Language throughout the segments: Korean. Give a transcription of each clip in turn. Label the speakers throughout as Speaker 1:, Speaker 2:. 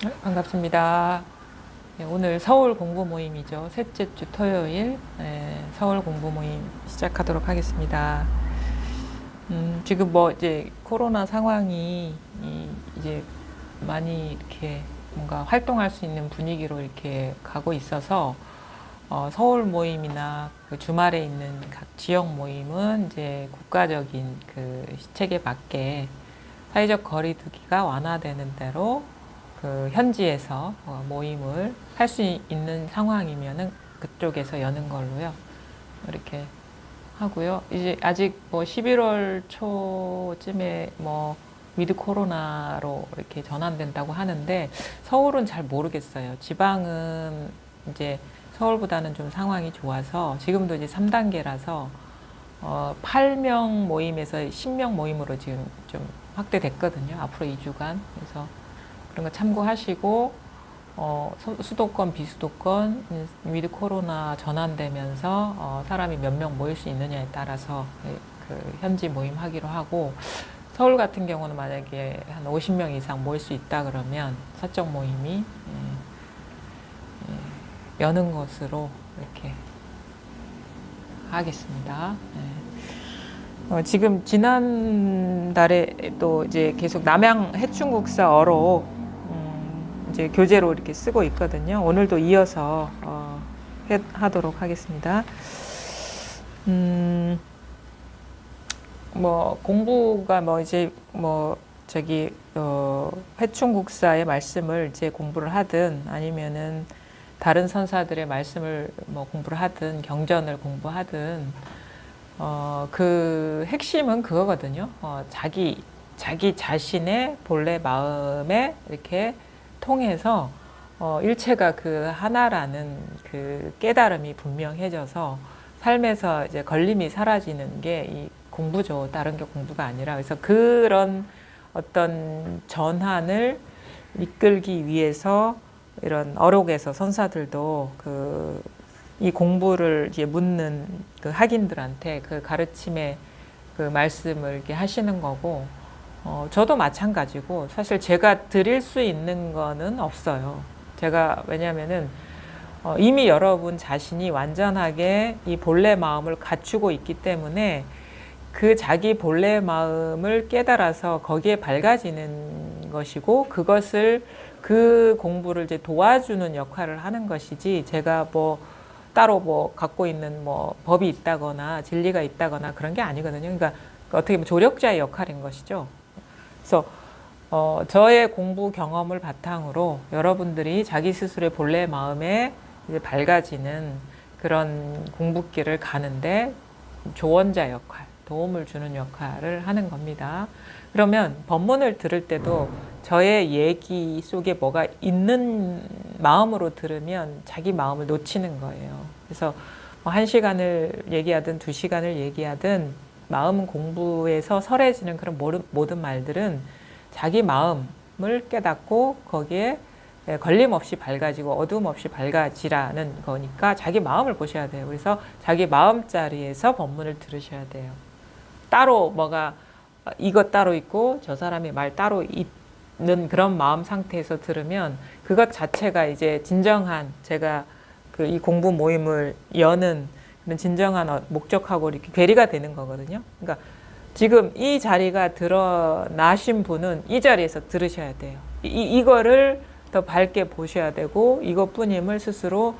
Speaker 1: 네, 반갑습니다. 네, 오늘 서울 공부 모임이죠. 셋째 주 토요일 서울 공부 모임 시작하도록 하겠습니다. 지금 뭐 이제 코로나 상황이 이제 많이 이렇게 뭔가 활동할 수 있는 분위기로 이렇게 가고 있어서 서울 모임이나 그 주말에 있는 각 지역 모임은 이제 국가적인 그 시책에 맞게 사회적 거리두기가 완화되는 대로 그 현지에서 모임을 할 수 있는 상황이면은 그쪽에서 여는 걸로요. 이렇게 하고요. 이제 아직 뭐 11월 초쯤에 뭐 위드 코로나로 이렇게 전환된다고 하는데 서울은 잘 모르겠어요. 지방은 이제 서울보다는 좀 상황이 좋아서 지금도 이제 3단계라서 8명 모임에서 10명 모임으로 지금 좀 확대됐거든요. 앞으로 2주간. 그래서 그런 거 참고하시고 수도권, 비수도권, 위드 코로나 전환되면서 사람이 몇 명 모일 수 있느냐에 따라서 그 현지 모임 하기로 하고 서울 같은 경우는 만약에 한 50명 이상 모일 수 있다 그러면 사적 모임이 여는 것으로 이렇게 하겠습니다. 지금 지난달에 또 이제 계속 남양 해충국사어로 이제 교재로 이렇게 쓰고 있거든요. 오늘도 이어서 하도록 하겠습니다. 뭐 공부가 뭐 이제 뭐 저기 해충국사의 말씀을 이제 공부를 하든 아니면은 다른 선사들의 말씀을 뭐 공부를 하든 경전을 공부하든 그 핵심은 그거거든요. 자기 자신의 본래 마음에 이렇게 통해서 일체가 그 하나라는 그 깨달음이 분명해져서 삶에서 이제 걸림이 사라지는 게 이 공부죠. 다른 게 공부가 아니라. 그래서 그런 어떤 전환을 이끌기 위해서 이런 어록에서 선사들도 그 이 공부를 이제 묻는 그 학인들한테 그 가르침의 그 말씀을 이렇게 하시는 거고, 저도 마찬가지고 사실 제가 드릴 수 있는 거는 없어요. 제가 왜냐면은 이미 여러분 자신이 완전하게 이 본래 마음을 갖추고 있기 때문에 그 자기 본래 마음을 깨달아서 거기에 밝아지는 것이고 그것을 그 공부를 이제 도와주는 역할을 하는 것이지 제가 뭐 따로 뭐 갖고 있는 뭐 법이 있다거나 진리가 있다거나 그런 게 아니거든요. 그러니까 어떻게 보면 조력자의 역할인 것이죠. 그래서 저의 공부 경험을 바탕으로 여러분들이 자기 스스로의 본래 마음에 이제 밝아지는 그런 공부길을 가는데 조언자 역할, 도움을 주는 역할을 하는 겁니다. 그러면 법문을 들을 때도 저의 얘기 속에 뭐가 있는 마음으로 들으면 자기 마음을 놓치는 거예요. 그래서 뭐 1시간을 얘기하든 2시간을 얘기하든 마음 공부에서 설해지는 그런 모든 말들은 자기 마음을 깨닫고 거기에 걸림 없이 밝아지고 어두움 없이 밝아지라는 거니까 자기 마음을 보셔야 돼요. 그래서 자기 마음자리에서 법문을 들으셔야 돼요. 따로 뭐가 이것 따로 있고 저 사람의 말 따로 있는 그런 마음 상태에서 들으면 그것 자체가 이제 진정한 제가 그 이 공부 모임을 여는 그런 진정한 목적하고 이렇게 괴리가 되는 거거든요. 그러니까 지금 이 자리가 드러나신 분은 이 자리에서 들으셔야 돼요. 이거를 더 밝게 보셔야 되고 이것뿐임을 스스로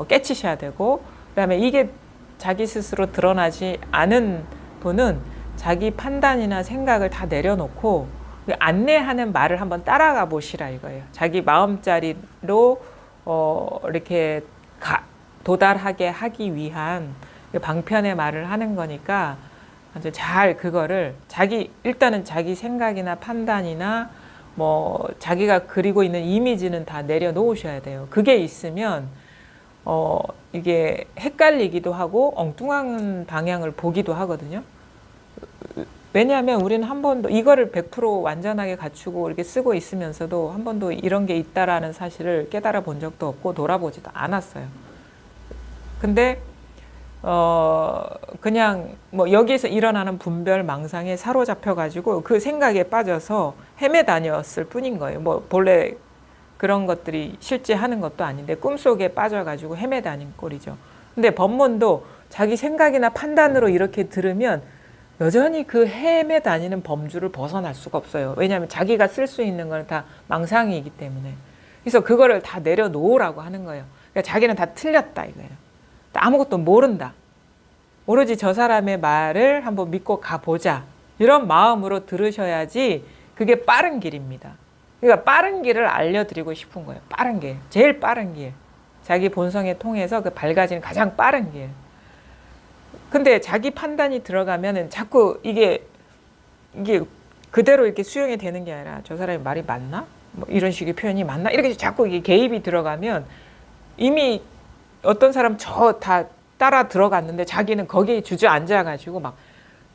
Speaker 1: 깨치셔야 되고 그다음에 이게 자기 스스로 드러나지 않은 분은 자기 판단이나 생각을 다 내려놓고 안내하는 말을 한번 따라가 보시라 이거예요. 자기 마음자리로 이렇게 도달하게 하기 위한 방편의 말을 하는 거니까 아주 잘 그거를 일단은 자기 생각이나 판단이나 뭐 자기가 그리고 있는 이미지는 다 내려놓으셔야 돼요. 그게 있으면 이게 헷갈리기도 하고 엉뚱한 방향을 보기도 하거든요. 왜냐하면 우리는 한 번도 이거를 100% 완전하게 갖추고 이렇게 쓰고 있으면서도 한 번도 이런 게 있다라는 사실을 깨달아 본 적도 없고 돌아보지도 않았어요. 근데 그냥 뭐 여기서 일어나는 분별 망상에 사로잡혀 가지고 그 생각에 빠져서 헤매다녔을 뿐인 거예요. 뭐 본래 그런 것들이 실제 하는 것도 아닌데 꿈속에 빠져가지고 헤매다닌 꼴이죠. 근데 법문도 자기 생각이나 판단으로 이렇게 들으면 여전히 그 헤매다니는 범주를 벗어날 수가 없어요. 왜냐하면 자기가 쓸 수 있는 건 다 망상이기 때문에. 그래서 그거를 다 내려놓으라고 하는 거예요. 그러니까 자기는 다 틀렸다 이거예요. 아무것도 모른다. 오로지 저 사람의 말을 한번 믿고 가보자. 이런 마음으로 들으셔야지 그게 빠른 길입니다. 그러니까 빠른 길을 알려드리고 싶은 거예요. 빠른 길. 제일 빠른 길. 자기 본성에 통해서 그 밝아지는 가장 빠른 길. 근데 자기 판단이 들어가면은 자꾸 이게 그대로 이렇게 수용이 되는 게 아니라 저 사람이 말이 맞나? 뭐 이런 식의 표현이 맞나? 이렇게 자꾸 이게 개입이 들어가면 이미 어떤 사람 저 다 따라 들어갔는데 자기는 거기에 주저앉아가지고 막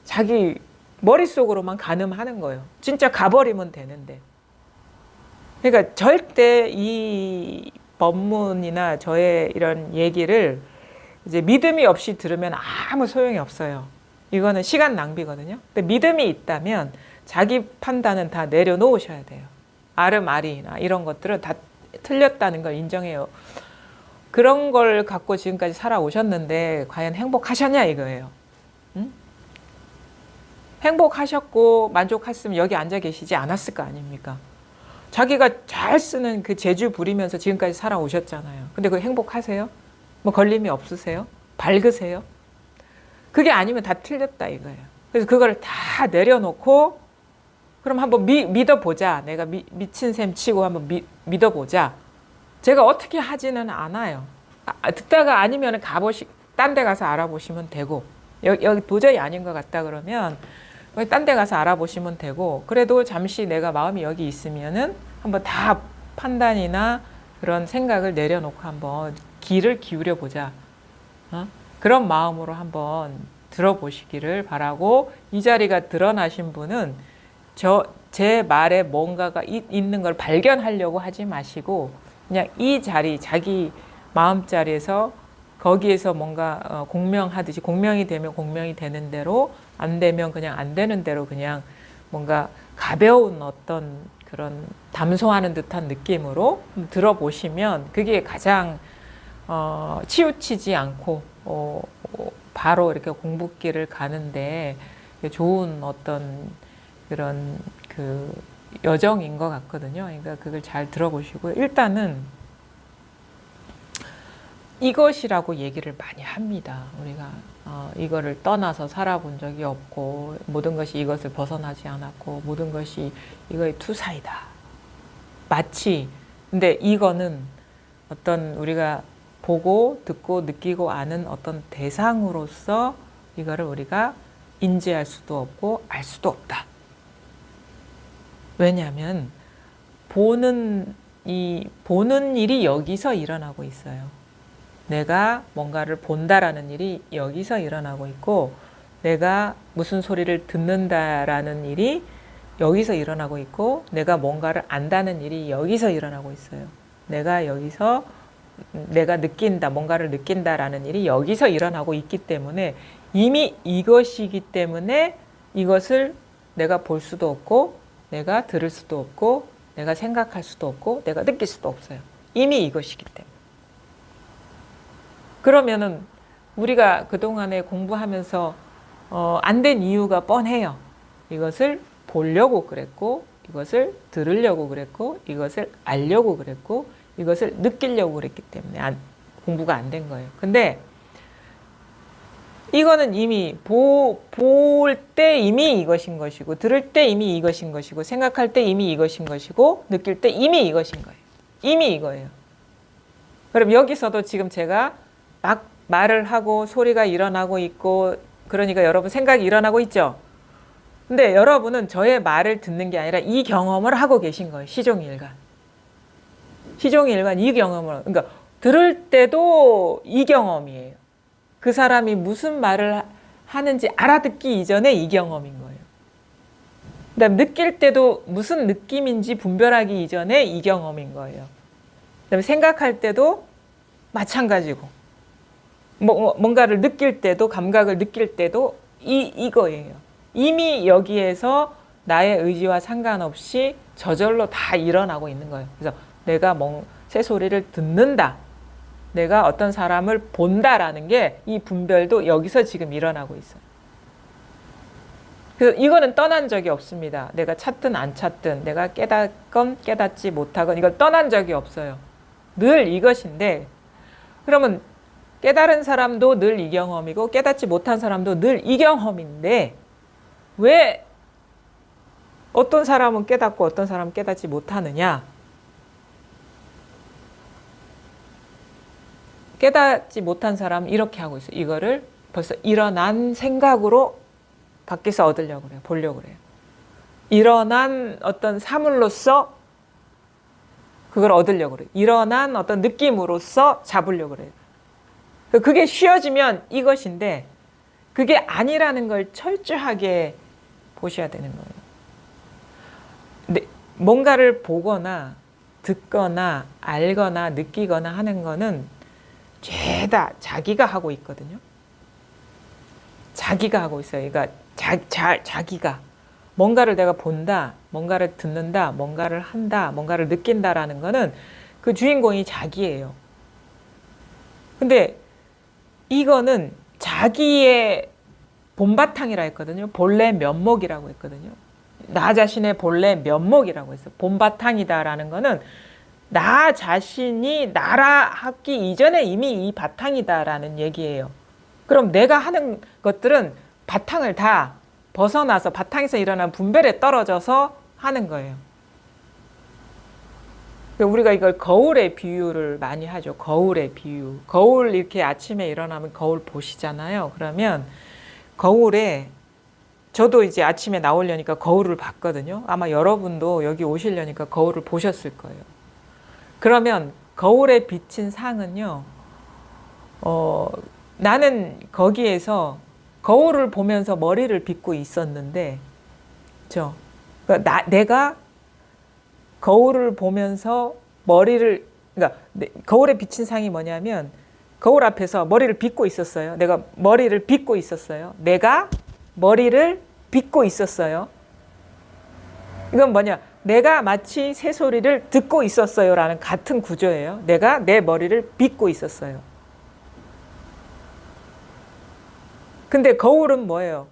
Speaker 1: 자기 머릿속으로만 가늠하는 거예요. 진짜 가버리면 되는데. 그러니까 절대 이 법문이나 저의 이런 얘기를 이제 믿음이 없이 들으면 아무 소용이 없어요. 이거는 시간 낭비거든요. 근데 믿음이 있다면 자기 판단은 다 내려놓으셔야 돼요. 아름아리나 이런 것들은 다 틀렸다는 걸 인정해요. 그런 걸 갖고 지금까지 살아오셨는데 과연 행복하셨냐 이거예요. 응? 행복하셨고 만족했으면 여기 앉아 계시지 않았을 거 아닙니까? 자기가 잘 쓰는 그 재주 부리면서 지금까지 살아오셨잖아요. 근데 그 행복하세요? 뭐 걸림이 없으세요? 밝으세요? 그게 아니면 다 틀렸다 이거예요. 그래서 그걸 다 내려놓고 그럼 한번 믿어보자. 내가 미친 셈 치고 한번 믿어보자. 제가 어떻게 하지는 않아요. 듣다가 아니면 딴 데 가서 알아보시면 되고 여기 도저히 아닌 것 같다 그러면 딴 데 가서 알아보시면 되고 그래도 잠시 내가 마음이 여기 있으면은 한번 다 판단이나 그런 생각을 내려놓고 한번 귀를 기울여 보자. 그런 마음으로 한번 들어보시기를 바라고 이 자리가 드러나신 분은 제 말에 뭔가가 있는 걸 발견하려고 하지 마시고 그냥 이 자리 자기 마음자리에서 거기에서 뭔가 공명하듯이 공명이 되면 공명이 되는 대로 안 되면 그냥 안 되는 대로 그냥 뭔가 가벼운 어떤 그런 담소하는 듯한 느낌으로 들어보시면 그게 가장 치우치지 않고 바로 이렇게 공부길을 가는데 좋은 어떤 그런 그 여정인 것 같거든요. 그러니까 그걸 잘 들어보시고 일단은 이것이라고 얘기를 많이 합니다. 우리가 이거를 떠나서 살아본 적이 없고 모든 것이 이것을 벗어나지 않았고 모든 것이 이거의 투사이다. 마치 근데 이거는 어떤 우리가 보고 듣고 느끼고 아는 어떤 대상으로서 이거를 우리가 인지할 수도 없고 알 수도 없다. 왜냐하면 보는 일이 여기서 일어나고 있어요. 내가 뭔가를 본다라는 일이 여기서 일어나고 있고 내가 무슨 소리를 듣는다라는 일이 여기서 일어나고 있고 내가 뭔가를 안다는 일이 여기서 일어나고 있어요. 내가 느낀다, 뭔가를 느낀다라는 일이 여기서 일어나고 있기 때문에 이미 이것이기 때문에 이것을 내가 볼 수도 없고 내가 들을 수도 없고 내가 생각할 수도 없고 내가 느낄 수도 없어요. 이미 이것이기 때문에. 그러면은 우리가 그동안에 공부하면서 안 된 이유가 뻔해요. 이것을 보려고 그랬고 이것을 들으려고 그랬고 이것을 알려고 그랬고 이것을 느끼려고 그랬기 때문에 공부가 안 된 거예요. 근데 이거는 이미 볼 때 이미 이것인 것이고 들을 때 이미 이것인 것이고 생각할 때 이미 이것인 것이고 느낄 때 이미 이것인 거예요. 이미 이거예요. 그럼 여기서도 지금 제가 막 말을 하고 소리가 일어나고 있고 그러니까 여러분 생각이 일어나고 있죠. 근데 여러분은 저의 말을 듣는 게 아니라 이 경험을 하고 계신 거예요. 시종일관 이 경험을 그러니까 들을 때도 이 경험이에요. 그 사람이 무슨 말을 하는지 알아듣기 이전에 이 경험인 거예요. 그다음 느낄 때도 무슨 느낌인지 분별하기 이전에 이 경험인 거예요. 그다음에 생각할 때도 마찬가지고 뭔가를 느낄 때도 감각을 느낄 때도 이거예요. 이미 여기에서 나의 의지와 상관없이 저절로 다 일어나고 있는 거예요. 그래서 내가 새소리를 듣는다. 내가 어떤 사람을 본다라는 게 이 분별도 여기서 지금 일어나고 있어요. 그래서 이거는 떠난 적이 없습니다. 내가 찾든 안 찾든 내가 깨닫건 깨닫지 못하건 이걸 떠난 적이 없어요. 늘 이것인데 그러면 깨달은 사람도 늘 이 경험이고 깨닫지 못한 사람도 늘 이 경험인데 왜 어떤 사람은 깨닫고 어떤 사람은 깨닫지 못하느냐? 깨닫지 못한 사람은 이렇게 하고 있어요. 이거를 벌써 일어난 생각으로 밖에서 얻으려고 그래요. 보려고 그래요. 일어난 어떤 사물로서 그걸 얻으려고 그래요. 일어난 어떤 느낌으로서 잡으려고 그래요. 그게 쉬워지면 이것인데 그게 아니라는 걸 철저하게 보셔야 되는 거예요. 근데 뭔가를 보거나 듣거나 알거나 느끼거나 하는 거는 죄다 자기가 하고 있거든요. 자기가 하고 있어요. 그러니까 자기가 뭔가를 내가 본다, 뭔가를 듣는다, 뭔가를 한다, 뭔가를 느낀다라는 거는 그 주인공이 자기예요. 근데 이거는 자기의 본바탕이라 했거든요. 본래 면목이라고 했거든요. 나 자신의 본래 면목이라고 했어요. 본바탕이다라는 거는 나 자신이 나라 하기 이전에 이미 이 바탕이다라는 얘기예요. 그럼 내가 하는 것들은 바탕을 다 벗어나서 바탕에서 일어난 분별에 떨어져서 하는 거예요. 우리가 이걸 거울의 비유를 많이 하죠. 거울의 비유. 거울 이렇게 아침에 일어나면 거울 보시잖아요. 그러면 거울에 저도 이제 아침에 나오려니까 거울을 봤거든요. 아마 여러분도 여기 오시려니까 거울을 보셨을 거예요. 그러면 거울에 비친 상은요. 나는 거기에서 거울을 보면서 머리를 빗고 있었는데, 그렇죠? 그러니까 내가 거울을 보면서 머리를, 그러니까 거울에 비친 상이 뭐냐면 거울 앞에서 머리를 빗고 있었어요. 내가 머리를 빗고 있었어요. 내가 머리를 빗고 있었어요. 이건 뭐냐? 내가 마치 새소리를 듣고 있었어요 라는 같은 구조예요. 내가 내 머리를 빗고 있었어요. 근데 거울은 뭐예요?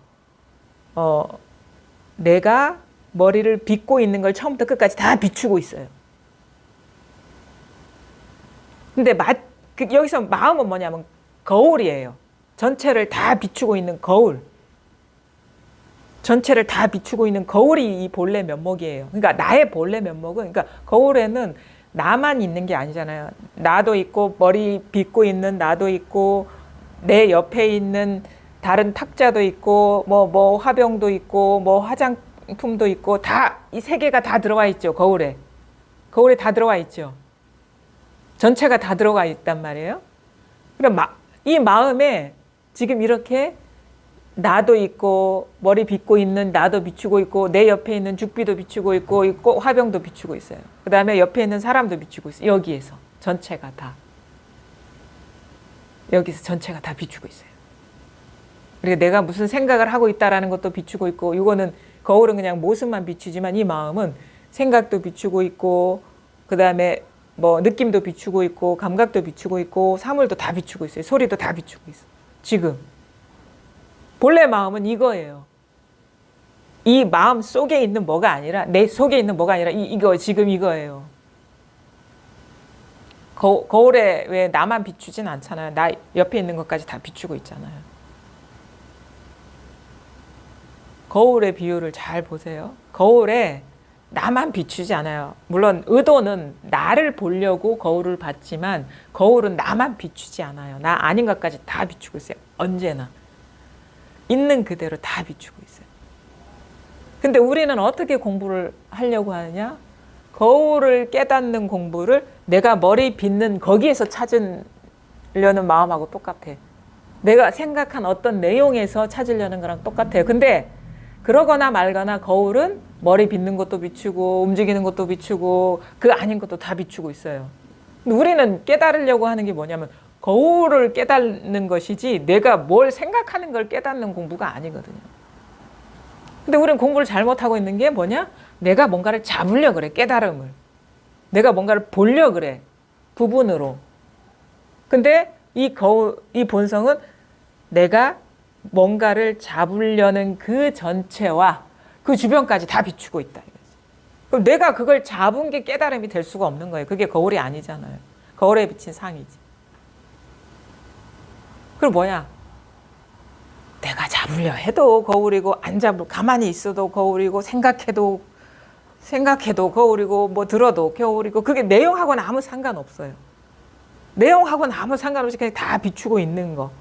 Speaker 1: 내가 머리를 빗고 있는 걸 처음부터 끝까지 다 비추고 있어요. 근데 여기서 마음은 뭐냐면 거울이에요. 전체를 다 비추고 있는 거울. 전체를 다 비추고 있는 거울이 이 본래 면목이에요. 그러니까 나의 본래 면목은, 그러니까 거울에는 나만 있는 게 아니잖아요. 나도 있고 머리 빗고 있는 나도 있고 내 옆에 있는 다른 탁자도 있고 뭐 화병도 있고 뭐 화장품도 있고 다 이 세 개가 다 들어와 있죠. 거울에 다 들어와 있죠. 전체가 다 들어가 있단 말이에요. 그럼 이 마음에 지금 이렇게 나도 있고 머리 빗고 있는 나도 비추고 있고 내 옆에 있는 죽비도 비추고 있고 화병도 비추고 있어요. 그 다음에 옆에 있는 사람도 비추고 있어요. 여기에서 전체가 다 여기서 전체가 다 비추고 있어요. 그러니까 내가 무슨 생각을 하고 있다라는 것도 비추고 있고, 이거는 거울은 그냥 모습만 비추지만 이 마음은 생각도 비추고 있고 그 다음에 뭐 느낌도 비추고 있고 감각도 비추고 있고 사물도 다 비추고 있어요. 소리도 다 비추고 있어요. 지금 본래 마음은 이거예요. 이 마음 속에 있는 뭐가 아니라, 내 속에 있는 뭐가 아니라 이거 지금 이거예요. 거울에 왜 나만 비추진 않잖아요. 나 옆에 있는 것까지 다 비추고 있잖아요. 거울의 비유를 잘 보세요. 거울에 나만 비추지 않아요. 물론 의도는 나를 보려고 거울을 봤지만 거울은 나만 비추지 않아요. 나 아닌 것까지 다 비추고 있어요. 언제나. 있는 그대로 다 비추고 있어요. 근데 우리는 어떻게 공부를 하려고 하느냐? 거울을 깨닫는 공부를 내가 머리 빗는 거기에서 찾으려는 마음하고 똑같아. 내가 생각한 어떤 내용에서 찾으려는 거랑 똑같아요. 근데 그러거나 말거나 거울은 머리 빗는 것도 비추고 움직이는 것도 비추고 그 아닌 것도 다 비추고 있어요. 근데 우리는 깨달으려고 하는 게 뭐냐면 거울을 깨닫는 것이지 내가 뭘 생각하는 걸 깨닫는 공부가 아니거든요. 근데 우리는 공부를 잘못하고 있는 게 뭐냐? 내가 뭔가를 잡으려고 그래, 깨달음을. 내가 뭔가를 보려 그래. 부분으로. 근데 이 본성은 내가 뭔가를 잡으려는 그 전체와 그 주변까지 다 비추고 있다. 그럼 내가 그걸 잡은 게 깨달음이 될 수가 없는 거예요. 그게 거울이 아니잖아요. 거울에 비친 상이지. 그럼 뭐야? 내가 잡으려 해도 거울이고 안 잡을 가만히 있어도 거울이고 생각해도 거울이고 뭐 들어도 거울이고 그게 내용하고는 아무 상관없어요. 내용하고는 아무 상관없이 그냥 다 비추고 있는 거.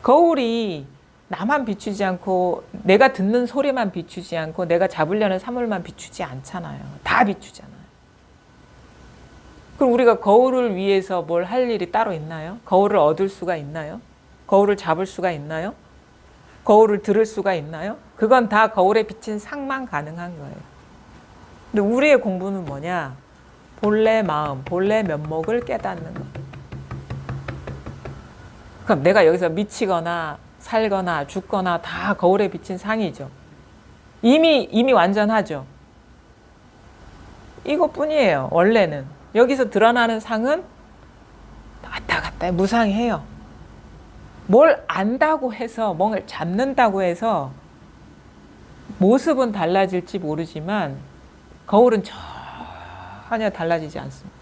Speaker 1: 거울이 나만 비추지 않고 내가 듣는 소리만 비추지 않고 내가 잡으려는 사물만 비추지 않잖아요. 다 비추잖아요. 그럼 우리가 거울을 위해서 뭘 할 일이 따로 있나요? 거울을 얻을 수가 있나요? 거울을 잡을 수가 있나요? 거울을 들을 수가 있나요? 그건 다 거울에 비친 상만 가능한 거예요. 근데 우리의 공부는 뭐냐? 본래 마음, 본래 면목을 깨닫는 것. 그럼 내가 여기서 미치거나 살거나 죽거나 다 거울에 비친 상이죠. 이미 완전하죠. 이것뿐이에요. 원래는. 여기서 드러나는 상은 왔다 갔다 무상해요. 뭘 안다고 해서 뭔가를 잡는다고 해서 모습은 달라질지 모르지만 거울은 전혀 달라지지 않습니다.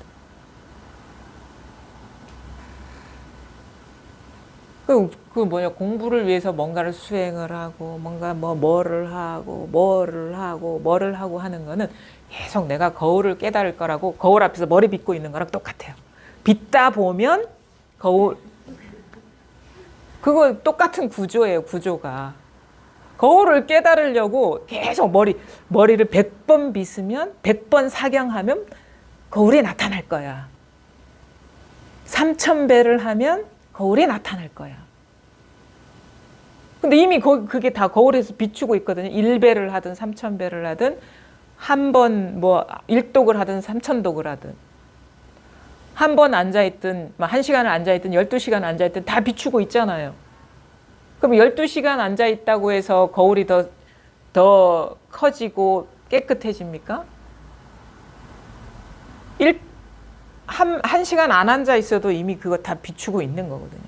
Speaker 1: 그 뭐냐, 공부를 위해서 뭔가를 수행을 하고 뭔가 뭐를 하고 하는 거는 계속 내가 거울을 깨달을 거라고 거울 앞에서 머리 빗고 있는 거랑 똑같아요. 빗다 보면 거울, 그거 똑같은 구조예요. 구조가. 거울을 깨달으려고 계속 머리를 100번 빗으면 100번 사경하면 거울이 나타날 거야. 3000배를 하면 거울이 나타날 거야. 근데 이미 그게 다 거울에서 비추고 있거든요. 1배를 하든 3000배를 하든 한 번 1독을 하든 3000독을 하든 한 번 앉아있든 1시간을 앉아있든 12시간 앉아있든 다 비추고 있잖아요. 그럼 12시간 앉아있다고 해서 거울이 더 커지고 깨끗해집니까? 1시간 안 앉아있어도 이미 그거 다 비추고 있는 거거든요.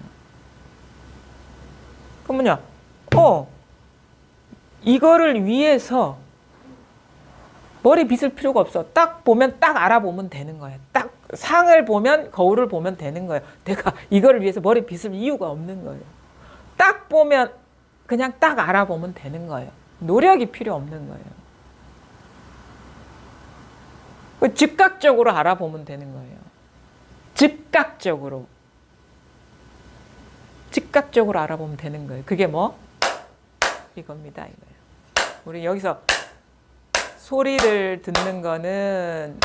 Speaker 1: 그러면요, 이거를 위해서 머리 빗을 필요가 없어. 딱 보면 딱 알아보면 되는 거예요. 딱 상을 보면 거울을 보면 되는 거예요. 내가 이거를 위해서 머리 빗을 이유가 없는 거예요. 딱 보면 그냥 딱 알아보면 되는 거예요. 노력이 필요 없는 거예요. 즉각적으로 알아보면 되는 거예요. 즉각적으로 알아보면 되는 거예요. 그게 뭐? 이겁니다. 이거예요. 우리 여기서 소리를 듣는 거는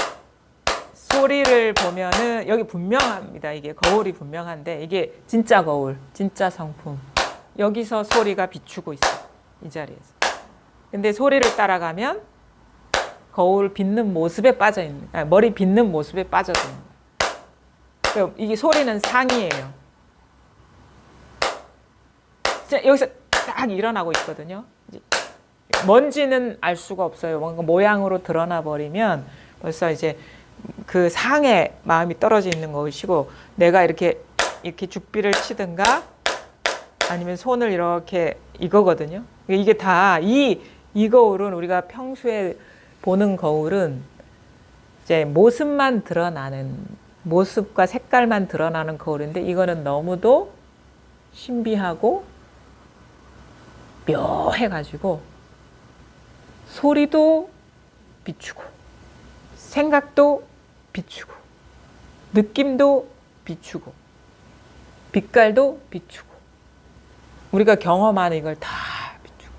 Speaker 1: 소리를 보면은 여기 분명합니다. 이게 거울이 분명한데 이게 진짜 거울, 진짜 성품. 여기서 소리가 비추고 있어요. 이 자리에서. 근데 소리를 따라가면 거울 빗는 모습에 빠져 있는, 머리 빗는 모습에 빠져서 있는 거예요. 이게 소리는 상이에요. 여기서 딱 일어나고 있거든요. 뭔지는 알 수가 없어요. 뭔가 모양으로 드러나 버리면 벌써 이제 그 상에 마음이 떨어져 있는 것이고, 내가 이렇게 죽비를 치든가 아니면 손을 이렇게 이거거든요. 이게 다 이 거울은 우리가 평소에 보는 거울은 이제 모습만 드러나는, 모습과 색깔만 드러나는 거울인데, 이거는 너무도 신비하고 묘해가지고 소리도 비추고 생각도 비추고 느낌도 비추고 빛깔도 비추고 우리가 경험하는 이걸 다 비추고,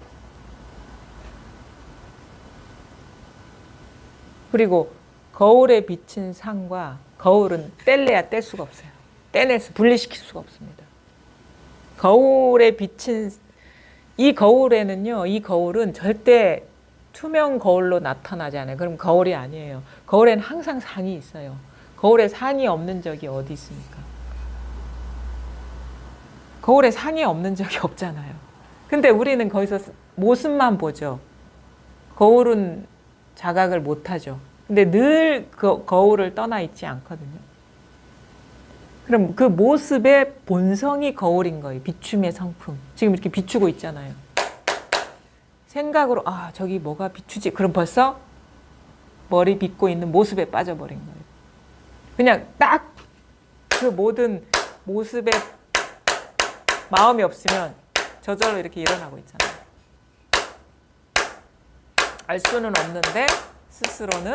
Speaker 1: 그리고 거울에 비친 상과 거울은 뗄래야 뗄 수가 없어요. 분리시킬 수가 없습니다. 거울에 비친 이 거울에는요, 이 거울은 절대 투명 거울로 나타나지 않아요. 그럼 거울이 아니에요. 거울에는 항상 상이 있어요. 거울에 상이 없는 적이 어디 있습니까? 거울에 상이 없는 적이 없잖아요. 근데 우리는 거기서 모습만 보죠. 거울은 자각을 못하죠. 근데 늘 그 거울을 떠나 있지 않거든요. 그럼 그 모습의 본성이 거울인 거예요. 비춤의 성품. 지금 이렇게 비추고 있잖아요. 생각으로 아 저기 뭐가 비추지? 그럼 벌써 머리 빗고 있는 모습에 빠져버린 거예요. 그냥 딱 그 모든 모습에 마음이 없으면 저절로 이렇게 일어나고 있잖아요. 알 수는 없는데 스스로는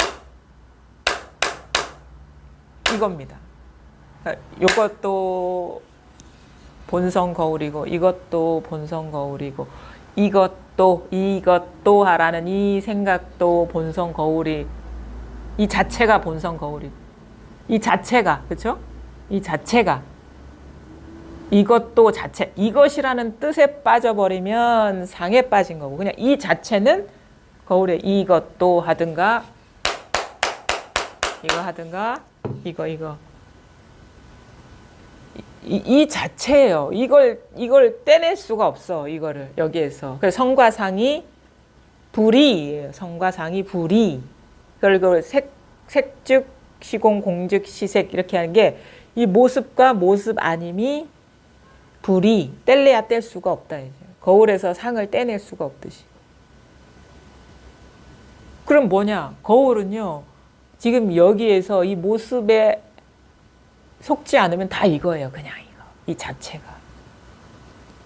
Speaker 1: 이겁니다. 그러니까 이것도 본성 거울이고 이것도 본성 거울이고 이것도 하라는 이 생각도 본성 거울이 이 자체가 본성 거울이고 이 자체가 그렇죠? 이 자체가 이것도 자체 이것이라는 뜻에 빠져버리면 상에 빠진 거고 그냥 이 자체는 거울에 이것도 하든가 이거 하든가 이거 이 자체예요. 이걸 떼낼 수가 없어. 이거를 여기에서. 그래서 성과 상이 불이에요. 성과 상이 불이. 그걸 색즉 시공 공즉 시색 이렇게 하는 게 이 모습과 모습 아님이 불이 뗄래야 뗄 수가 없다. 이제. 거울에서 상을 떼낼 수가 없듯이. 그럼 뭐냐? 거울은요. 지금 여기에서 이 모습에 속지 않으면 다 이거예요. 그냥 이거. 이 자체가.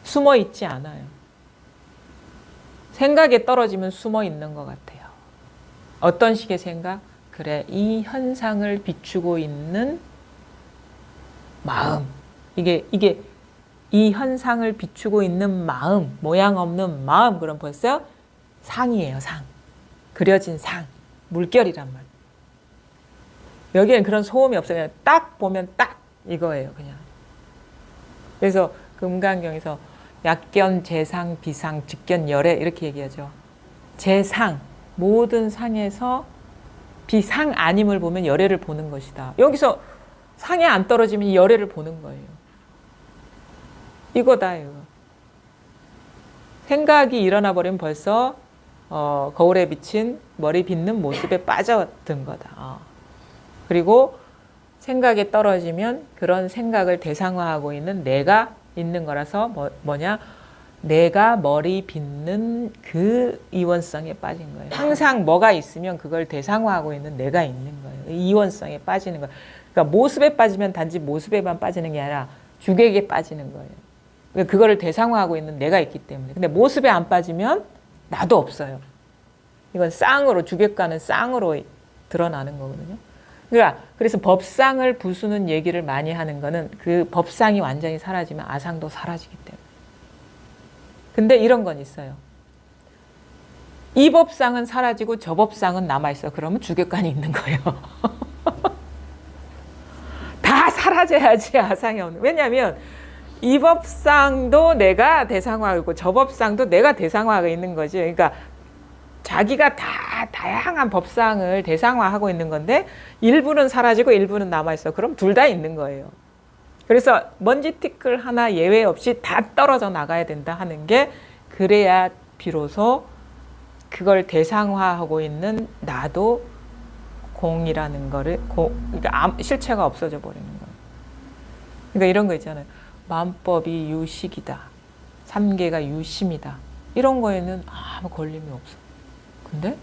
Speaker 1: 숨어 있지 않아요. 생각에 떨어지면 숨어 있는 것 같아요. 어떤 식의 생각? 그래, 이 현상을 비추고 있는 마음. 이게 이 현상을 비추고 있는 마음, 모양 없는 마음. 그럼 벌써 상이에요, 상. 그려진 상. 물결이란 말이에요. 여기엔 그런 소음이 없어요. 그냥 딱 보면 딱 이거예요, 그냥. 그래서 금강경에서 약견, 재상, 비상, 직견, 열애 이렇게 얘기하죠. 재상, 모든 상에서 비상 아님을 보면 열애를 보는 것이다. 여기서 상에 안 떨어지면 이 열애를 보는 거예요. 이거다, 이거. 생각이 일어나 버리면 벌써 거울에 비친 머리 빗는 모습에 빠져든 거다. 그리고 생각에 떨어지면 그런 생각을 대상화하고 있는 내가 있는 거라서 뭐냐? 내가 머리 빗는 그 이원성에 빠진 거예요. 항상 뭐가 있으면 그걸 대상화하고 있는 내가 있는 거예요. 이원성에 빠지는 거예요. 그러니까 모습에 빠지면 단지 모습에만 빠지는 게 아니라 주객에 빠지는 거예요. 그러니까 그거를 대상화하고 있는 내가 있기 때문에. 근데 모습에 안 빠지면 나도 없어요. 이건 쌍으로, 주객과는 쌍으로 드러나는 거거든요. 그러니까 그래서 법상을 부수는 얘기를 많이 하는 거는 그 법상이 완전히 사라지면 아상도 사라지기 때문에. 근데 이런 건 있어요. 이 법상은 사라지고 저 법상은 남아있어. 그러면 주객관이 있는 거예요. 다 사라져야지 아상이 없는. 왜냐하면 이 법상도 내가 대상화하고 저 법상도 내가 대상화하고 있는 거지. 그러니까 자기가 다 다양한 법상을 대상화하고 있는 건데 일부는 사라지고 일부는 남아있어. 그럼 둘 다 있는 거예요. 그래서 먼지 티끌 하나 예외 없이 다 떨어져 나가야 된다 하는 게 그래야 비로소 그걸 대상화하고 있는 나도 공이라는 거를 그러니까 실체가 없어져 버리는 거예요. 그러니까 이런 거 있잖아요. 만법이 유식이다. 삼계가 유심이다. 이런 거에는 아무 걸림이 없어. 근데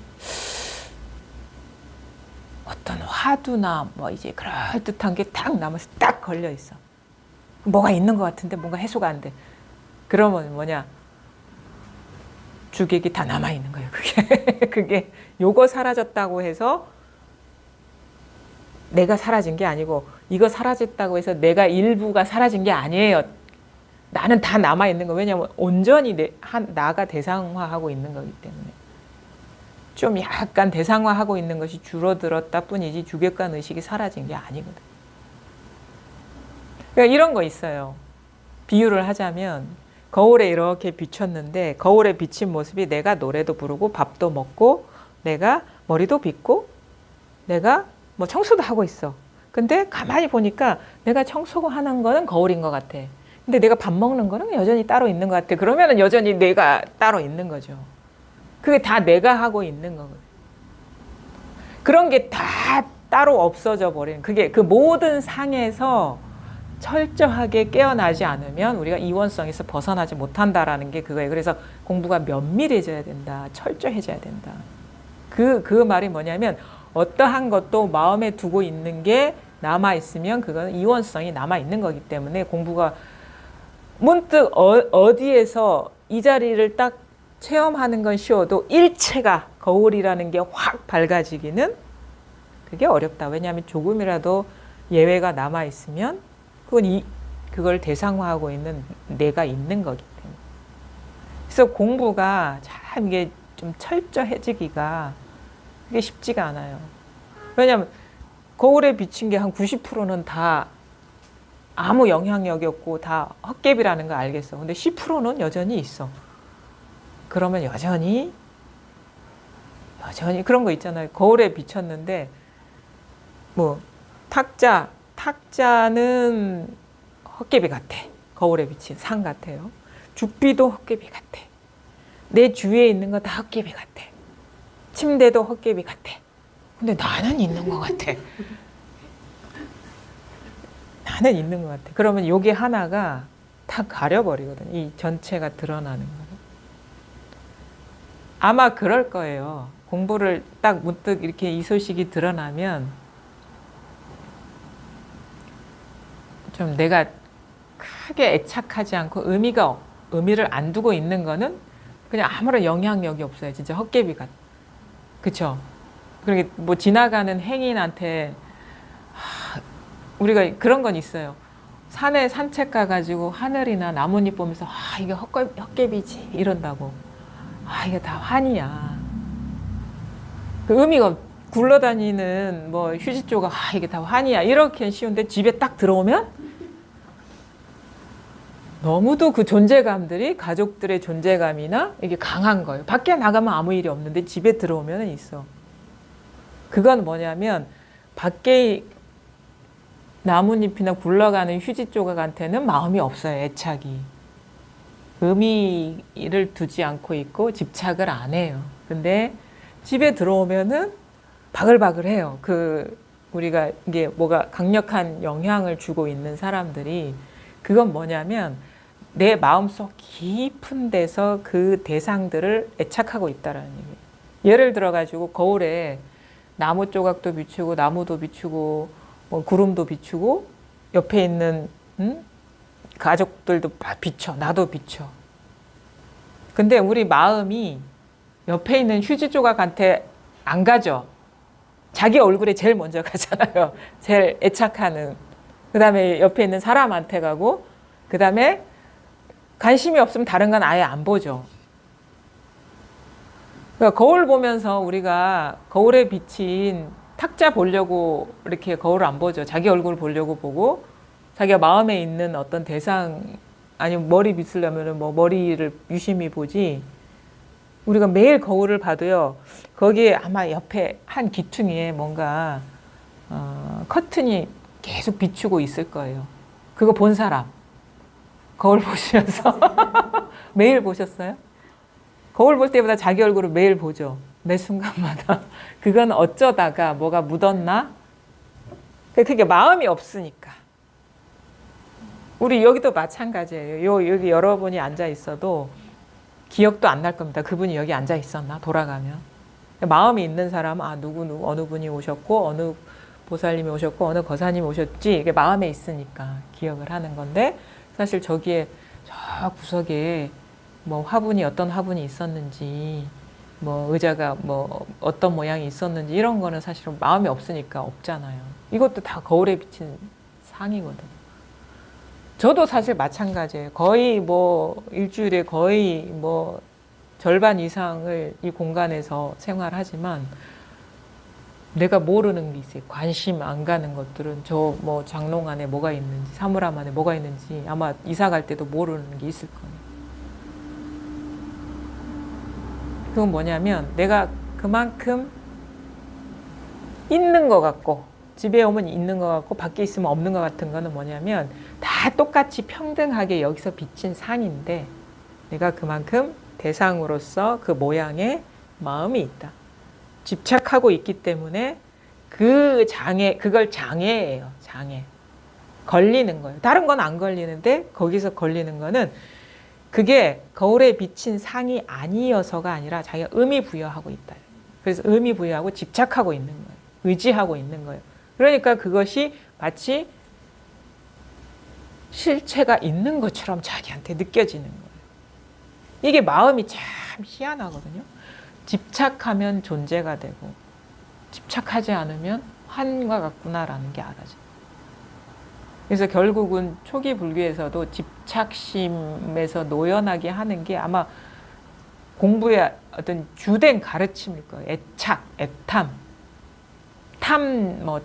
Speaker 1: 어떤 화두나 뭐 이제 그럴듯한 게 딱 남아서 딱 걸려 있어. 뭐가 있는 것 같은데 뭔가 해소가 안 돼. 그러면 뭐냐? 주객이 다 남아 있는 거예요. 그게 요거 사라졌다고 해서 내가 사라진 게 아니고 이거 사라졌다고 해서 내가 일부가 사라진 게 아니에요. 나는 다 남아 있는 거. 왜냐하면 온전히 나가 대상화하고 있는 거기 때문에. 좀 약간 대상화하고 있는 것이 줄어들었다 뿐이지 주객관 의식이 사라진 게 아니거든. 그러니까 이런 거 있어요. 비유를 하자면 거울에 이렇게 비쳤는데 거울에 비친 모습이 내가 노래도 부르고 밥도 먹고 내가 머리도 빗고 내가 뭐 청소도 하고 있어. 근데 가만히 보니까 내가 청소하는 거는 거울인 것 같아. 근데 내가 밥 먹는 거는 여전히 따로 있는 것 같아. 그러면 여전히 내가 따로 있는 거죠. 그게 다 내가 하고 있는 거거든. 그런 게 다 따로 없어져 버리는, 그게 그 모든 상에서 철저하게 깨어나지 않으면 우리가 이원성에서 벗어나지 못한다라는 게 그거예요. 그래서 공부가 면밀해져야 된다. 철저해져야 된다. 그 말이 뭐냐면 어떠한 것도 마음에 두고 있는 게 남아있으면 그거는 이원성이 남아있는 거기 때문에 공부가 문득 어디에서 이 자리를 딱 체험하는 건 쉬워도 일체가 거울이라는 게 확 밝아지기는 그게 어렵다. 왜냐하면 조금이라도 예외가 남아있으면 그걸 대상화하고 있는 내가 있는 거기 때문에. 그래서 공부가 참 이게 좀 철저해지기가 그게 쉽지가 않아요. 왜냐하면 거울에 비친 게 한 90%는 다 아무 영향력이 없고 다 헛개비라는 걸 알겠어. 근데 10%는 여전히 있어. 그러면 여전히 그런 거 있잖아요. 거울에 비쳤는데 뭐 탁자는 헛개비 같아. 거울에 비친 상 같아요. 죽비도 헛개비 같아. 내 주위에 있는 거 다 헛개비 같아. 침대도 헛개비 같아. 근데 나는 있는 것 같아. 나는 있는 것 같아. 그러면 요게 하나가 다 가려버리거든. 이 전체가 드러나는 거는. 아마 그럴 거예요. 공부를 딱 문득 이렇게 이 소식이 드러나면 좀 내가 크게 애착하지 않고 의미를 안 두고 있는 거는 그냥 아무런 영향력이 없어요. 진짜 헛개비 같아. 그쵸? 그러게 뭐 지나가는 행인한테 우리가 그런 건 있어요. 산에 산책 가가지고 하늘이나 나뭇잎 보면서 이게 헛개비지 이런다고. 이게 다 환이야. 그 의미가 굴러다니는 뭐 휴지조각 이게 다 환이야 이렇게 쉬운데 집에 딱 들어오면 너무도 그 존재감들이 가족들의 존재감이나 이게 강한 거예요. 밖에 나가면 아무 일이 없는데 집에 들어오면 있어. 그건 뭐냐면 밖에 나뭇잎이나 굴러가는 휴지 조각한테는 마음이 없어요. 애착이. 의미를 두지 않고 있고 집착을 안 해요. 근데 집에 들어오면은 바글바글해요. 우리가 이게 뭐가 강력한 영향을 주고 있는 사람들이 그건 뭐냐면 내 마음속 깊은 데서 그 대상들을 애착하고 있다라는 얘기예요. 예를 들어가지고 거울에 나무 조각도 비추고 나무도 비추고 뭐 구름도 비추고 옆에 있는 가족들도 비춰. 나도 비춰. 근데 우리 마음이 옆에 있는 휴지 조각한테 안 가죠. 자기 얼굴에 제일 먼저 가잖아요. 제일 애착하는. 그 다음에 옆에 있는 사람한테 가고 그 다음에 관심이 없으면 다른 건 아예 안 보죠. 그러니까 거울 보면서 우리가 거울에 비친 탁자 보려고 이렇게 거울을 안 보죠. 자기 얼굴 보려고 보고 자기가 마음에 있는 어떤 대상 아니면 머리 빗으려면 뭐 머리를 유심히 보지. 우리가 매일 거울을 봐도요. 거기에 아마 옆에 한 기퉁이에 뭔가 커튼이 계속 비추고 있을 거예요. 그거 본 사람. 거울 보시면서 매일 보셨어요? 거울 볼 때보다 자기 얼굴을 매일 보죠. 매 순간마다. 그건 어쩌다가 뭐가 묻었나? 그게 마음이 없으니까. 우리 여기도 마찬가지예요. 여기 여러분이 앉아 있어도 기억도 안 날 겁니다. 그분이 여기 앉아 있었나? 돌아가면. 마음이 있는 사람은 누구 어느 분이 오셨고 어느 보살님이 오셨고 어느 거사님이 오셨지. 이게 마음에 있으니까 기억을 하는 건데 사실 저기에 저 구석에 뭐 어떤 화분이 있었는지 뭐 의자가 뭐 어떤 모양이 있었는지 이런 거는 사실은 마음이 없으니까 없잖아요. 이것도 다 거울에 비친 상이거든요. 저도 사실 마찬가지예요. 거의 뭐 일주일에 거의 뭐 절반 이상을 이 공간에서 생활하지만 내가 모르는 게 있어요. 관심 안 가는 것들은 저 뭐 장롱 안에 뭐가 있는지 사물함 안에 뭐가 있는지 아마 이사 갈 때도 모르는 게 있을 거예요. 그건 뭐냐면 내가 그만큼 있는 것 같고 집에 오면 있는 것 같고 밖에 있으면 없는 것 같은 거는 뭐냐면 다 똑같이 평등하게 여기서 비친 상인데 내가 그만큼 대상으로서 그 모양에 마음이 있다. 집착하고 있기 때문에 그 장애, 그걸 장애예요. 장애. 걸리는 거예요. 다른 건 안 걸리는데 거기서 걸리는 거는 그게 거울에 비친 상이 아니어서가 아니라 자기가 의미 부여하고 있다. 그래서 의미 부여하고 집착하고 있는 거예요. 의지하고 있는 거예요. 그러니까 그것이 마치 실체가 있는 것처럼 자기한테 느껴지는 거예요. 이게 마음이 참 희한하거든요. 집착하면 존재가 되고 집착하지 않으면 환과 같구나라는 게 알아져요. 그래서 결국은 초기 불교에서도 집착심에서 노연하게 하는 게 아마 공부의 어떤 주된 가르침일 거예요. 애착, 애탐,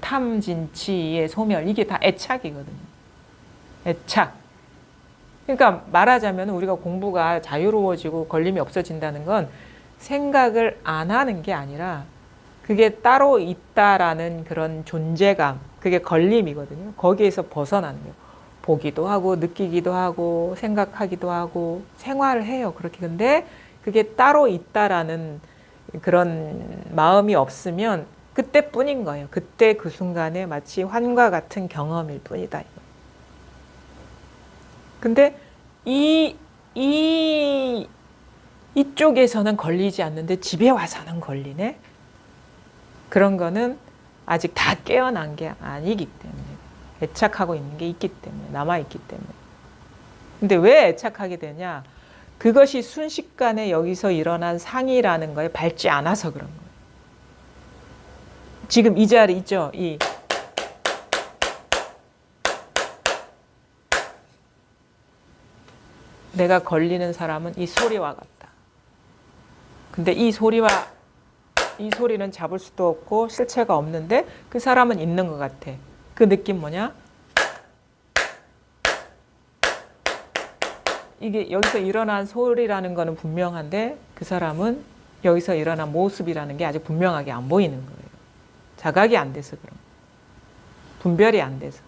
Speaker 1: 탐진치의 소멸, 이게 다 애착이거든요. 애착. 그러니까 말하자면 우리가 공부가 자유로워지고 걸림이 없어진다는 건 생각을 안 하는 게 아니라 그게 따로 있다라는 그런 존재감, 그게 걸림이거든요. 거기에서 벗어나는 거예요. 보기도 하고 느끼기도 하고 생각하기도 하고 생활을 해요. 그렇게. 근데 그게 따로 있다라는 그런 마음이 없으면 그때뿐인 거예요. 그때 그 순간에 마치 환과 같은 경험일 뿐이다. 근데 이쪽에서는 걸리지 않는데 집에 와서는 걸리네? 그런 거는 아직 다 깨어난 게 아니기 때문에, 애착하고 있는 게 있기 때문에, 남아있기 때문에. 근데 왜 애착하게 되냐? 그것이 순식간에 여기서 일어난 상이라는 거에 밟지 않아서 그런 거예요. 지금 이 자리 있죠? 내가 걸리는 사람은 이 소리와 같다. 근데 이 소리는 잡을 수도 없고 실체가 없는데 그 사람은 있는 것 같아. 그 느낌 뭐냐? 이게 여기서 일어난 소리라는 거는 분명한데 그 사람은 여기서 일어난 모습이라는 게 아직 분명하게 안 보이는 거예요. 자각이 안 돼서 그런 거예요. 분별이 안 돼서.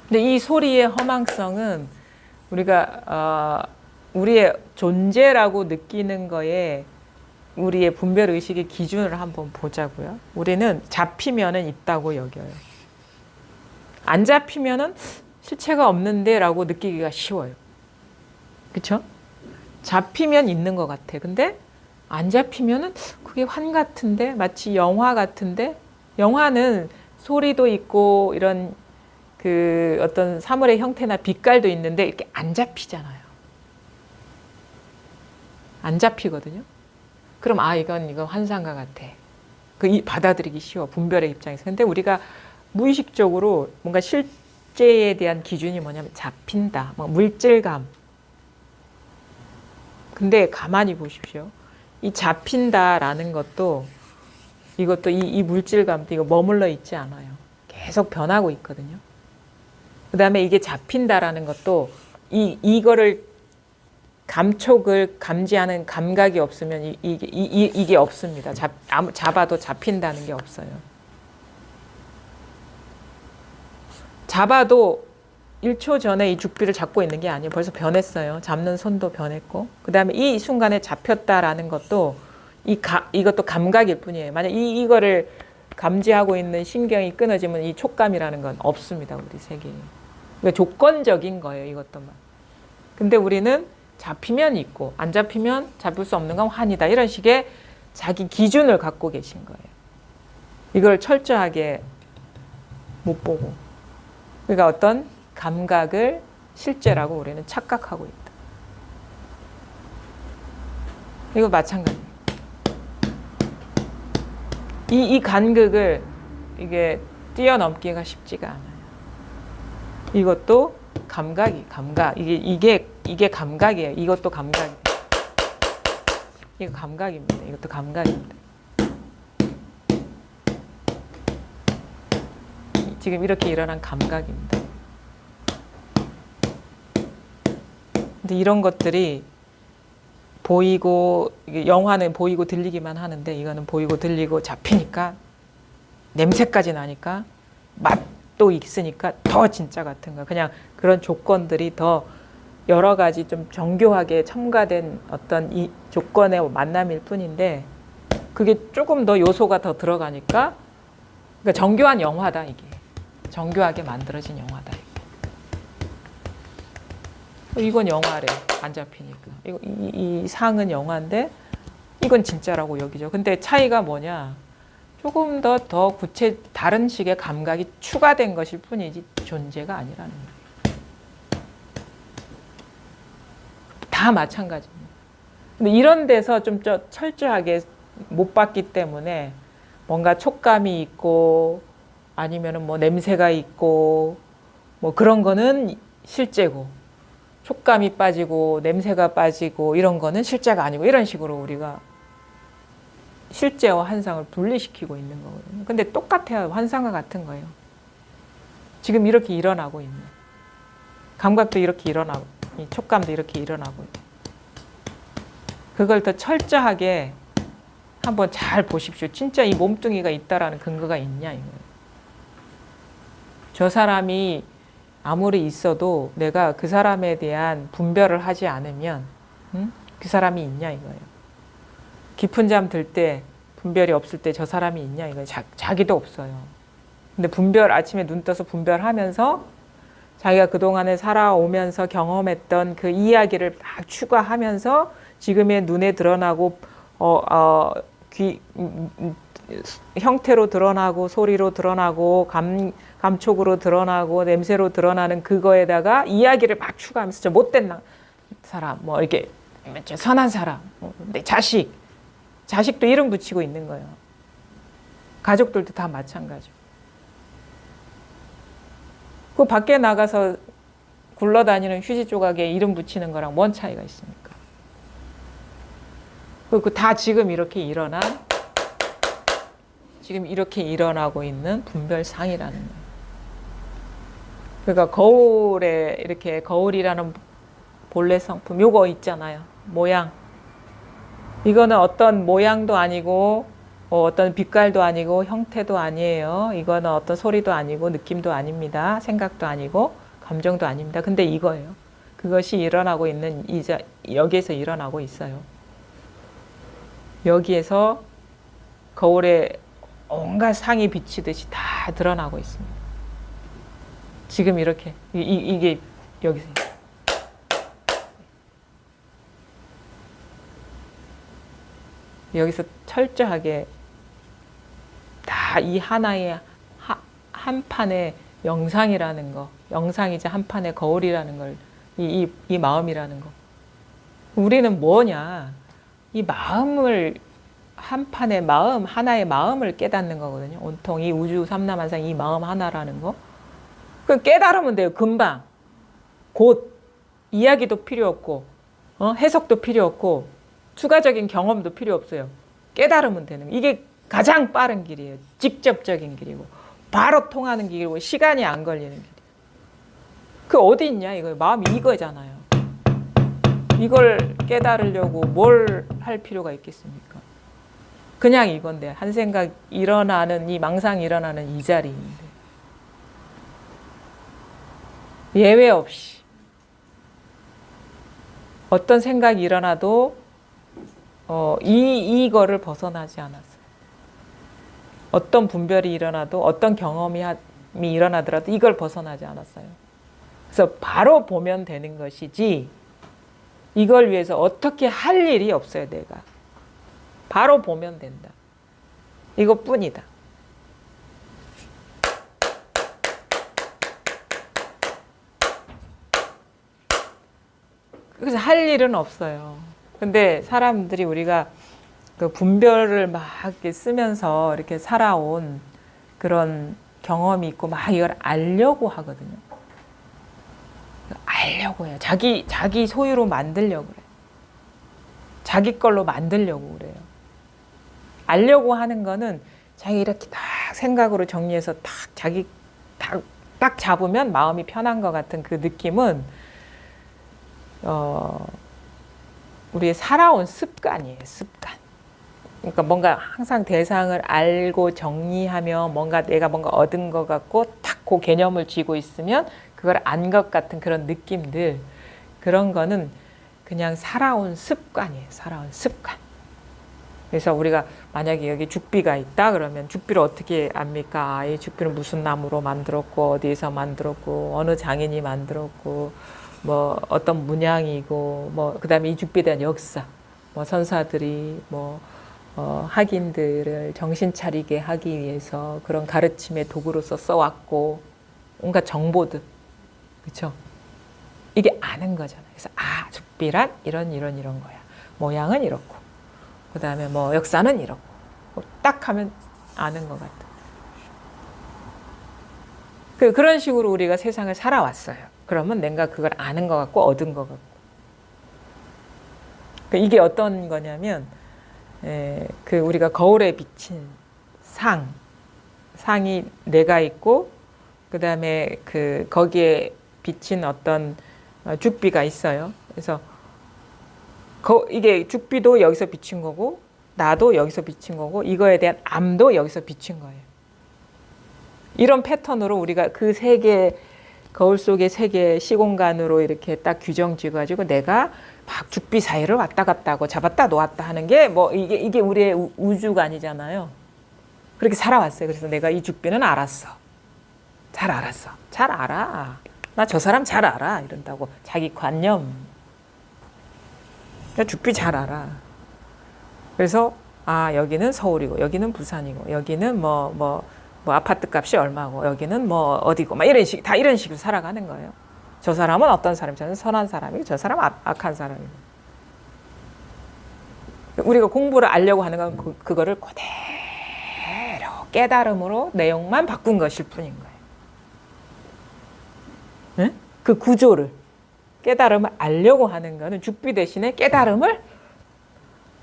Speaker 1: 근데 이 소리의 허망성은 우리가 우리의 존재라고 느끼는 거에 우리의 분별 의식의 기준을 한번 보자고요. 우리는 잡히면은 있다고 여겨요. 안 잡히면은 실체가 없는데라고 느끼기가 쉬워요. 그렇죠? 잡히면 있는 것 같아. 근데 안 잡히면은 그게 환 같은데, 마치 영화 같은데, 영화는 소리도 있고 이런 그 어떤 사물의 형태나 빛깔도 있는데 이렇게 안 잡히잖아요. 안 잡히거든요. 그럼 이건 환상과 같아. 받아들이기 쉬워. 분별의 입장에서. 근데 우리가 무의식적으로 뭔가 실제에 대한 기준이 뭐냐면 잡힌다. 물질감. 근데 가만히 보십시오. 이 잡힌다라는 것도 이것도 이 물질감도 이거 머물러 있지 않아요. 계속 변하고 있거든요. 그 다음에 이게 잡힌다라는 것도 이거를 감촉을 감지하는 감각이 없으면 이게 없습니다. 잡아도 잡힌다는 게 없어요. 잡아도 1초 전에 이 죽비를 잡고 있는 게 아니에요. 벌써 변했어요. 잡는 손도 변했고. 그 다음에 이 순간에 잡혔다라는 것도 이것도 감각일 뿐이에요. 만약 이거를 감지하고 있는 신경이 끊어지면 이 촉감이라는 건 없습니다. 우리 세계에. 그러니까 조건적인 거예요. 이것도만. 근데 우리는 잡히면 있고 안 잡히면 잡을 수 없는 건 환이다. 이런 식의 자기 기준을 갖고 계신 거예요. 이걸 철저하게 못 보고. 그러니까 어떤 감각을 실제라고 우리는 착각하고 있다. 이거 마찬가지예요. 이 간극을 이게 뛰어넘기가 쉽지가 않아요. 이것도 감각. 이게 감각이에요. 이것도 감각이에요. 이거 감각입니다. 이것도 감각입니다. 지금 이렇게 일어난 감각입니다. 근데 이런 것들이 보이고, 영화는 보이고 들리기만 하는데 이거는 보이고 들리고 잡히니까 냄새까지 나니까 맛도 있으니까 더 진짜 같은 거. 그냥 그런 조건들이 더 여러 가지 좀 정교하게 첨가된 어떤 이 조건의 만남일 뿐인데 그게 조금 더 요소가 더 들어가니까 그러니까 정교한 영화다 이게. 정교하게 만들어진 영화다. 이건 영화래. 안 잡히니까. 이 상은 영화인데 이건 진짜라고 여기죠. 근데 차이가 뭐냐? 조금 더 다른 식의 감각이 추가된 것일 뿐이지 존재가 아니라는 거예요. 다 마찬가지입니다. 근데 이런 데서 좀 철저하게 못 봤기 때문에 뭔가 촉감이 있고 아니면은 뭐 냄새가 있고 뭐 그런 거는 실제고 촉감이 빠지고 냄새가 빠지고 이런 거는 실제가 아니고 이런 식으로 우리가 실제와 환상을 분리시키고 있는 거거든요. 근데 똑같아요. 환상과 같은 거예요. 지금 이렇게 일어나고 있는. 감각도 이렇게 일어나고, 촉감도 이렇게 일어나고. 그걸 더 철저하게 한번 잘 보십시오. 진짜 이 몸뚱이가 있다라는 근거가 있냐 이거예요. 저 사람이 아무리 있어도 내가 그 사람에 대한 분별을 하지 않으면 그 사람이 있냐 이거예요. 깊은 잠 들 때 분별이 없을 때 저 사람이 있냐 이거예요. 자기도 없어요. 근데 아침에 눈 떠서 분별하면서 자기가 그동안에 살아오면서 경험했던 그 이야기를 막 추가하면서 지금의 눈에 드러나고 형태로 드러나고 소리로 드러나고 감촉으로 드러나고 냄새로 드러나는 그거에다가 이야기를 막 추가하면서 저 못된 사람 뭐 이렇게 선한 사람 내 자식도 이름 붙이고 있는 거예요. 가족들도 다 마찬가지고. 그 밖에 나가서 굴러다니는 휴지 조각에 이름 붙이는 거랑 뭔 차이가 있습니까? 그 다 지금 이렇게 일어나고 있는 분별상이라는 거예요. 그러니까 거울에 이렇게 거울이라는 본래 성품 요거 있잖아요. 모양. 이거는 어떤 모양도 아니고 어떤 빛깔도 아니고 형태도 아니에요. 이거는 어떤 소리도 아니고 느낌도 아닙니다. 생각도 아니고 감정도 아닙니다. 근데 이거예요. 그것이 일어나고 있는 여기에서 일어나고 있어요. 여기에서 거울에 온갖 상이 비치듯이 다 드러나고 있습니다. 지금 이렇게 이게 여기서 여기서 철저하게 다 이 하나의 한 판의 영상이라는 거, 영상이자 한 판의 거울이라는 걸, 이 마음이라는 거. 우리는 뭐냐? 이 마음을 한 판의 마음, 하나의 마음을 깨닫는 거거든요. 온통 이 우주 삼라만상 이 마음 하나라는 거. 그 깨달으면 돼요. 금방. 곧 이야기도 필요 없고, 해석도 필요 없고, 추가적인 경험도 필요 없어요. 깨달으면 되는 거. 이게 가장 빠른 길이에요. 직접적인 길이고 바로 통하는 길이고 시간이 안 걸리는 길이에요. 그 어디 있냐 이거 마음이 이거잖아요. 이걸 깨달으려고 뭘 할 필요가 있겠습니까? 그냥 이건데 한 생각 일어나는 이 망상이 일어나는 이 자리인데 예외 없이 어떤 생각이 일어나도 이거를 벗어나지 않았어요. 어떤 분별이 일어나도 어떤 경험이 일어나더라도 이걸 벗어나지 않았어요. 그래서 바로 보면 되는 것이지 이걸 위해서 어떻게 할 일이 없어요. 내가 바로 보면 된다. 이것뿐이다. 그래서 할 일은 없어요. 근데 사람들이 우리가 그 분별을 막 이렇게 쓰면서 이렇게 살아온 그런 경험이 있고 막 이걸 알려고 하거든요. 알려고 해요. 자기 소유로 만들려고 그래요. 자기 걸로 만들려고 그래요. 알려고 하는 거는 자기 이렇게 딱 생각으로 정리해서 딱 잡으면 마음이 편한 것 같은 그 느낌은 우리의 살아온 습관이에요. 습관. 그러니까 뭔가 항상 대상을 알고 정리하며 내가 뭔가 얻은 것 같고 딱 그 개념을 쥐고 있으면 그걸 안 것 같은 그런 느낌들 그런 거는 그냥 살아온 습관이에요. 살아온 습관. 그래서 우리가 만약에 여기 죽비가 있다 그러면 죽비를 어떻게 압니까? 아, 이 죽비는 무슨 나무로 만들었고 어디에서 만들었고 어느 장인이 만들었고 뭐 어떤 문양이고 뭐 그다음에 이 죽비에 대한 역사 뭐 선사들이 뭐 학인들을 정신 차리게 하기 위해서 그런 가르침의 도구로서 써왔고 온갖 정보들 그렇죠? 이게 아는 거잖아요. 그래서 아 죽비란 이런 거야. 모양은 이렇고 그다음에 뭐 역사는 이렇고 딱 하면 아는 것 같아. 그런 식으로 우리가 세상을 살아왔어요. 그러면 내가 그걸 아는 것 같고 얻은 것 같고. 이게 어떤 거냐면 그 우리가 거울에 비친 상이 내가 있고 그다음에 그 거기에 비친 어떤 죽비가 있어요. 그래서 이게 죽비도 여기서 비친 거고 나도 여기서 비친 거고 이거에 대한 암도 여기서 비친 거예요. 이런 패턴으로 우리가 그 세 개 거울 속의 세 개 시공간으로 이렇게 딱 규정 지어가지고 내가 막 죽비 사이를 왔다 갔다 하고 잡았다 놓았다 하는 게 뭐 이게 우리의 우주가 아니잖아요. 그렇게 살아왔어요. 그래서 내가 이 죽비는 알았어. 잘 알았어. 잘 알아. 나 저 사람 잘 알아. 이런다고 자기 관념. 나 죽비 잘 알아. 그래서 아 여기는 서울이고 여기는 부산이고 여기는 뭐 아파트 값이 얼마고 여기는 뭐 어디고 막 이런 식 다 이런 식으로 살아가는 거예요. 저 사람은 어떤 사람이고 저는 선한 사람이고 저 사람은 악한 사람이고. 우리가 공부를 알려고 하는 건 그거를 그대로 깨달음으로 내용만 바꾼 것일 뿐인 거예요. 네? 그 구조를 깨달음을 알려고 하는 거는 죽비 대신에 깨달음을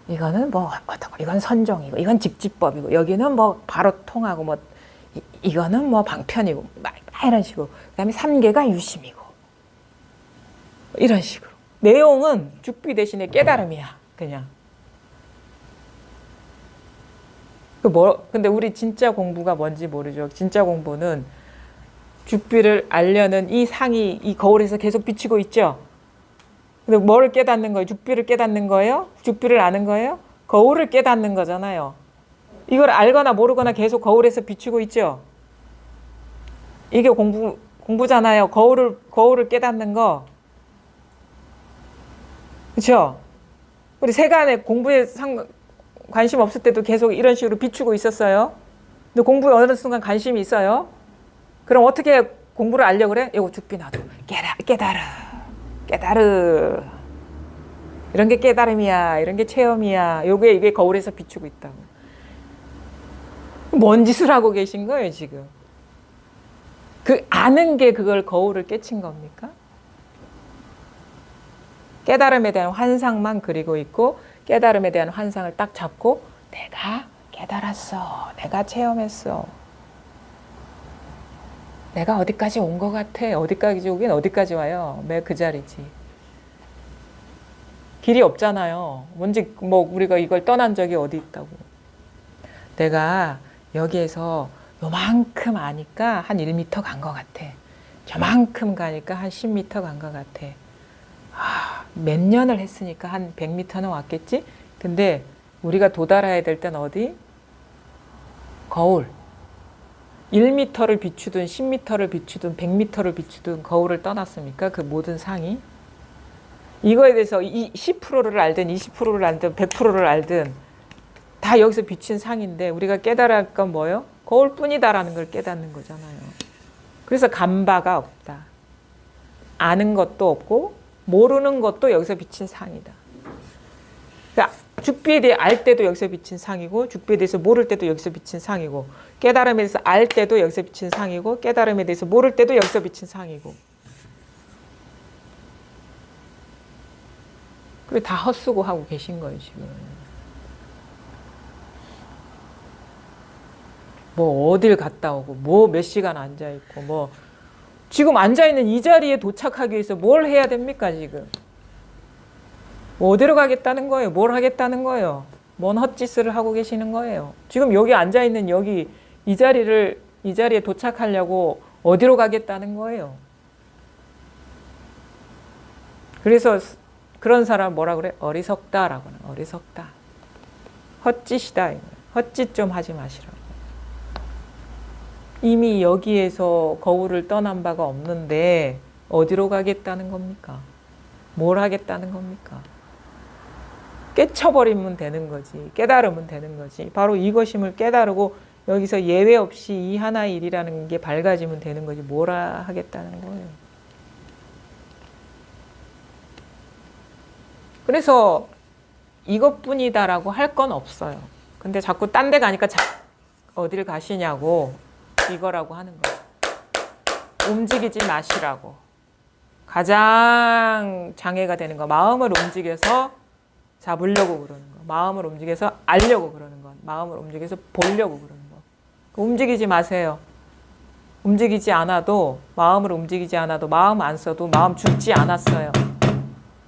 Speaker 1: 이거는 뭐 어떤 거 이건 선종이고 이건 직지법이고 여기는 뭐 바로 통하고 뭐 이거는 뭐 방편이고 막 이런 식으로 그다음에 삼계가 유심이고 이런 식으로 내용은 죽비 대신에 깨달음이야 그냥. 근데 우리 진짜 공부가 뭔지 모르죠. 진짜 공부는 죽비를 알려는 이 상이 이 거울에서 계속 비치고 있죠. 근데 뭘 깨닫는 거예요? 죽비를 깨닫는 거예요? 죽비를 아는 거예요? 거울을 깨닫는 거잖아요. 이걸 알거나 모르거나 계속 거울에서 비추고 있죠. 이게 공부잖아요. 거울을 깨닫는 거. 그렇죠? 우리 세간에 공부에 관심 없을 때도 계속 이런 식으로 비추고 있었어요. 근데 공부에 어느 순간 관심이 있어요. 그럼 어떻게 공부를 알려고 그래? 이거 죽비 나도 깨달으. 이런 게 깨달음이야. 이런 게 체험이야. 이게 거울에서 비추고 있다고. 뭔 짓을 하고 계신 거예요, 지금? 그 아는 게 그걸 거울을 깨친 겁니까? 깨달음에 대한 환상만 그리고 있고 깨달음에 대한 환상을 딱 잡고 내가 깨달았어. 내가 체험했어. 내가 어디까지 온 것 같아. 어디까지 오긴 어디까지 와요. 매 그 자리지. 길이 없잖아요. 뭔지 뭐 우리가 이걸 떠난 적이 어디 있다고. 내가 여기에서 요만큼 아니까 한 1m 간 것 같아. 저만큼 가니까 한 10m 간 것 같아. 몇 년을 했으니까 한 100m는 왔겠지? 근데 우리가 도달해야 될 땐 어디? 거울. 1m를 비추든 10m를 비추든 100m를 비추든 거울을 떠났습니까? 그 모든 상이. 이거에 대해서 10%를 알든 20%를 알든 100%를 알든 다 여기서 비친 상인데 우리가 깨달아야 할 건 뭐예요? 거울뿐이다라는 걸 깨닫는 거잖아요. 그래서 간바가 없다. 아는 것도 없고 모르는 것도 여기서 비친 상이다. 그러니까 죽비에 대해 알 때도 여기서 비친 상이고 죽비에 대해서 모를 때도 여기서 비친 상이고 깨달음에 대해서 알 때도 여기서 비친 상이고 깨달음에 대해서 모를 때도 여기서 비친 상이고 그게 다 헛수고 하고 계신 거예요 지금. 뭐 어딜 갔다 오고 뭐 몇 시간 앉아있고 뭐 지금 앉아있는 이 자리에 도착하기 위해서 뭘 해야 됩니까 지금. 뭐 어디로 가겠다는 거예요? 뭘 하겠다는 거예요? 뭔 헛짓을 하고 계시는 거예요? 지금 여기 앉아있는 여기 이 자리에 도착하려고 어디로 가겠다는 거예요? 그래서 그런 사람 뭐라 그래? 어리석다라고 하는 어리석다. 헛짓이다. 헛짓 좀 하지 마시라고. 이미 여기에서 거울을 떠난 바가 없는데 어디로 가겠다는 겁니까? 뭘 하겠다는 겁니까? 깨쳐버리면 되는 거지. 깨달으면 되는 거지. 바로 이것임을 깨달고 여기서 예외 없이 이 하나의 일이라는 게 밝아지면 되는 거지. 뭐라 하겠다는 거예요. 그래서 이것뿐이다라고 할 건 없어요. 근데 자꾸 딴 데 가니까 어딜 가시냐고 이거라고 하는 거예요. 움직이지 마시라고. 가장 장애가 되는 거. 마음을 움직여서 잡으려고 그러는 거. 마음을 움직여서 알려고 그러는 거. 마음을 움직여서 보려고 그러는 거. 움직이지 마세요. 움직이지 않아도, 마음을 움직이지 않아도, 마음 안 써도 마음 죽지 않았어요.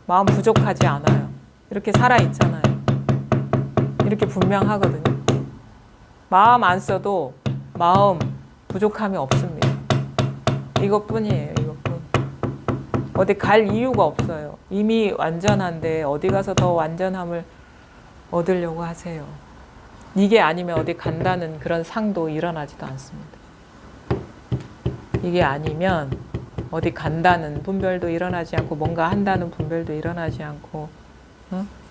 Speaker 1: 마음 부족하지 않아요. 이렇게 살아있잖아요. 이렇게 분명하거든요. 마음 안 써도 마음 부족함이 없습니다. 이것뿐이에요. 이것뿐. 어디 갈 이유가 없어요. 이미 완전한데 어디 가서 더 완전함을 얻으려고 하세요. 이게 아니면 어디 간다는 그런 상도 일어나지도 않습니다. 이게 아니면 어디 간다는 분별도 일어나지 않고 뭔가 한다는 분별도 일어나지 않고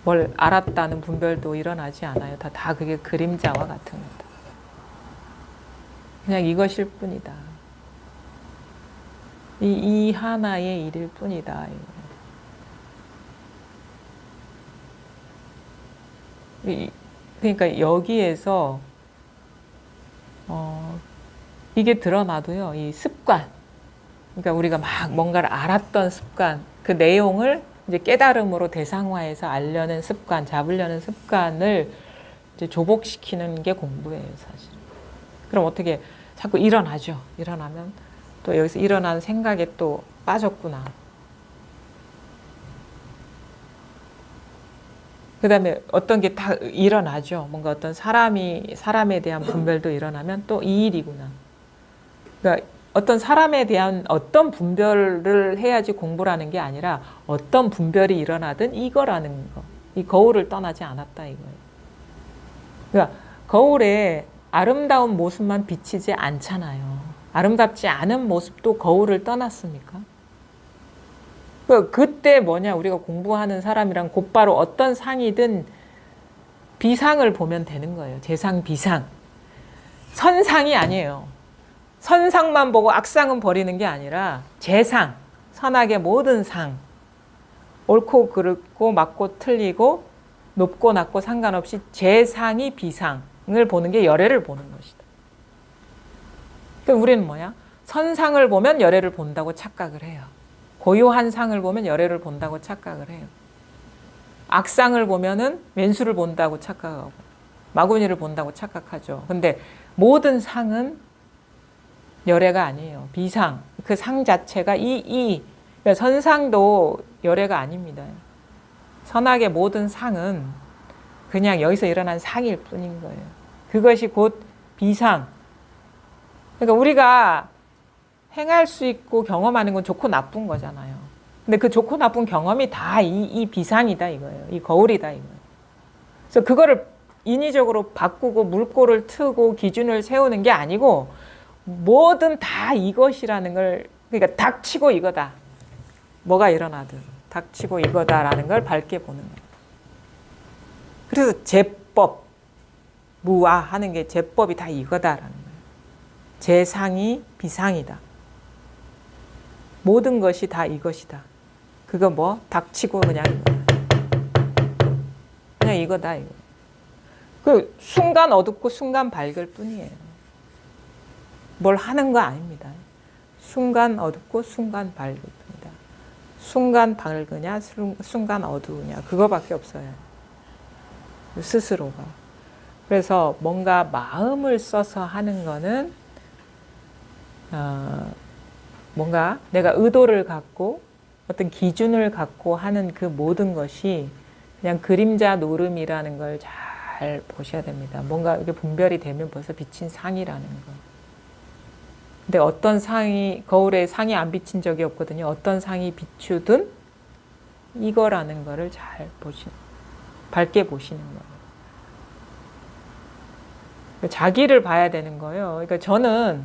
Speaker 1: 뭘 알았다는 분별도 일어나지 않아요. 다 그게 그림자와 같은 거다. 그냥 이것일 뿐이다. 이 하나의 일일 뿐이다. 그러니까 여기에서 이게 드러나도요. 이 습관, 그러니까 우리가 막 뭔가를 알았던 습관, 그 내용을 이제 깨달음으로 대상화해서 알려는 습관, 잡으려는 습관을 이제 조복시키는 게 공부예요, 사실. 그럼 어떻게 자꾸 일어나죠. 일어나면 또 여기서 일어나는 생각에 또 빠졌구나. 그 다음에 어떤 게 다 일어나죠. 뭔가 어떤 사람에 대한 분별도 일어나면 또 이 일이구나. 그러니까 어떤 사람에 대한 어떤 분별을 해야지 공부라는 게 아니라 어떤 분별이 일어나든 이거라는 거. 이 거울을 떠나지 않았다 이거예요. 그러니까 거울에 아름다운 모습만 비치지 않잖아요. 아름답지 않은 모습도 거울을 떠났습니까? 그때 뭐냐, 우리가 공부하는 사람이랑 곧바로 어떤 상이든 비상을 보면 되는 거예요. 재상, 비상. 선상이 아니에요. 선상만 보고 악상은 버리는 게 아니라 재상, 선악의 모든 상. 옳고 그르고 맞고 틀리고 높고 낮고 상관없이 재상이 비상을 보는 게 열애를 보는 것이다. 그러니까 우리는 뭐야? 선상을 보면 열애를 본다고 착각을 해요. 고요한 상을 보면 열애를 본다고 착각을 해요. 악상을 보면은 왼수를 본다고 착각하고 마구니를 본다고 착각하죠. 근데 모든 상은 열애가 아니에요. 비상. 그 상 자체가 그러니까 선상도 열애가 아닙니다. 선악의 모든 상은 그냥 여기서 일어난 상일 뿐인 거예요. 그것이 곧 비상. 그러니까 우리가 행할 수 있고 경험하는 건 좋고 나쁜 거잖아요. 근데 그 좋고 나쁜 경험이 다 이 비상이다 이거예요. 이 거울이다 이거예요. 그래서 그거를 인위적으로 바꾸고 물꼬를 트고 기준을 세우는 게 아니고 뭐든 다 이것이라는 걸, 그러니까 닥치고 이거다. 뭐가 일어나든 닥치고 이거다라는 걸 밝게 보는 거예요. 그래서 제법, 무아하는 게 제법이 다 이거다라는 거예요. 재상이 비상이다. 모든 것이 다 이것이다. 그거 뭐? 닥치고 그냥 이거다. 그냥 이거다 이거. 그 순간 어둡고 순간 밝을 뿐이에요. 뭘 하는 거 아닙니다. 순간 어둡고 순간 밝을 뿐이다. 순간 밝으냐 순간 어두우냐 그거밖에 없어요. 스스로가. 그래서 뭔가 마음을 써서 하는 거는 뭔가 내가 의도를 갖고 어떤 기준을 갖고 하는 그 모든 것이 그냥 그림자 노름이라는 걸 잘 보셔야 됩니다. 뭔가 이게 분별이 되면 벌써 비친 상이라는 거. 근데 어떤 상이, 거울에 상이 안 비친 적이 없거든요. 어떤 상이 비추든 이거라는 거를 잘 밝게 보시는 거예요. 자기를 봐야 되는 거예요. 그러니까 저는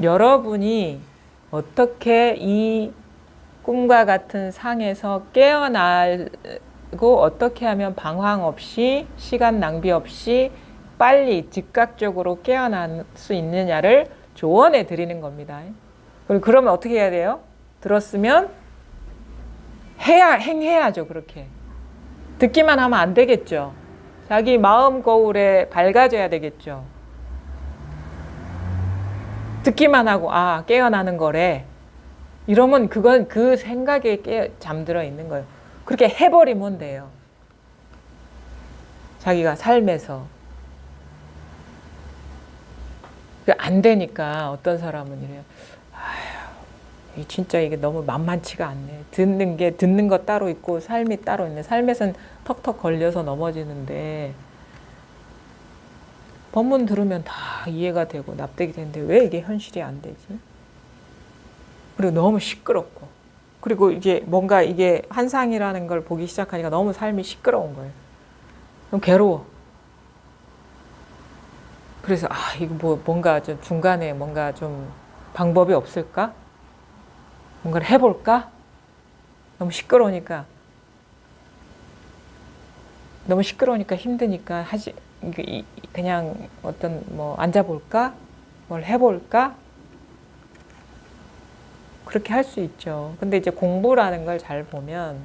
Speaker 1: 여러분이 어떻게 이 꿈과 같은 상에서 깨어나고 어떻게 하면 방황 없이 시간 낭비 없이 빨리 즉각적으로 깨어날 수 있느냐를 조언해 드리는 겁니다. 그리고 그러면 어떻게 해야 돼요? 들었으면 행해야죠. 그렇게 듣기만 하면 안 되겠죠. 자기 마음 거울에 밝아져야 되겠죠. 듣기만 하고 깨어나는 거래. 이러면 그건 그 생각에 잠들어 있는 거예요. 그렇게 해버리면 돼요. 자기가 삶에서. 안 되니까 어떤 사람은 이래요. 아휴, 진짜 이게 너무 만만치가 않네. 듣는 거 따로 있고 삶이 따로 있네. 삶에선 턱턱 걸려서 넘어지는데 법문 들으면 다 이해가 되고 납득이 되는데 왜 이게 현실이 안 되지? 그리고 너무 시끄럽고 그리고 이게 뭔가 이게 환상이라는 걸 보기 시작하니까 너무 삶이 시끄러운 거예요. 너무 괴로워. 그래서 이거 뭔가 좀 중간에 뭔가 좀 방법이 없을까? 뭔가를 해볼까? 너무 시끄러우니까 힘드니까 그냥 어떤 앉아볼까? 뭘 해볼까? 그렇게 할 수 있죠. 근데 이제 공부라는 걸 잘 보면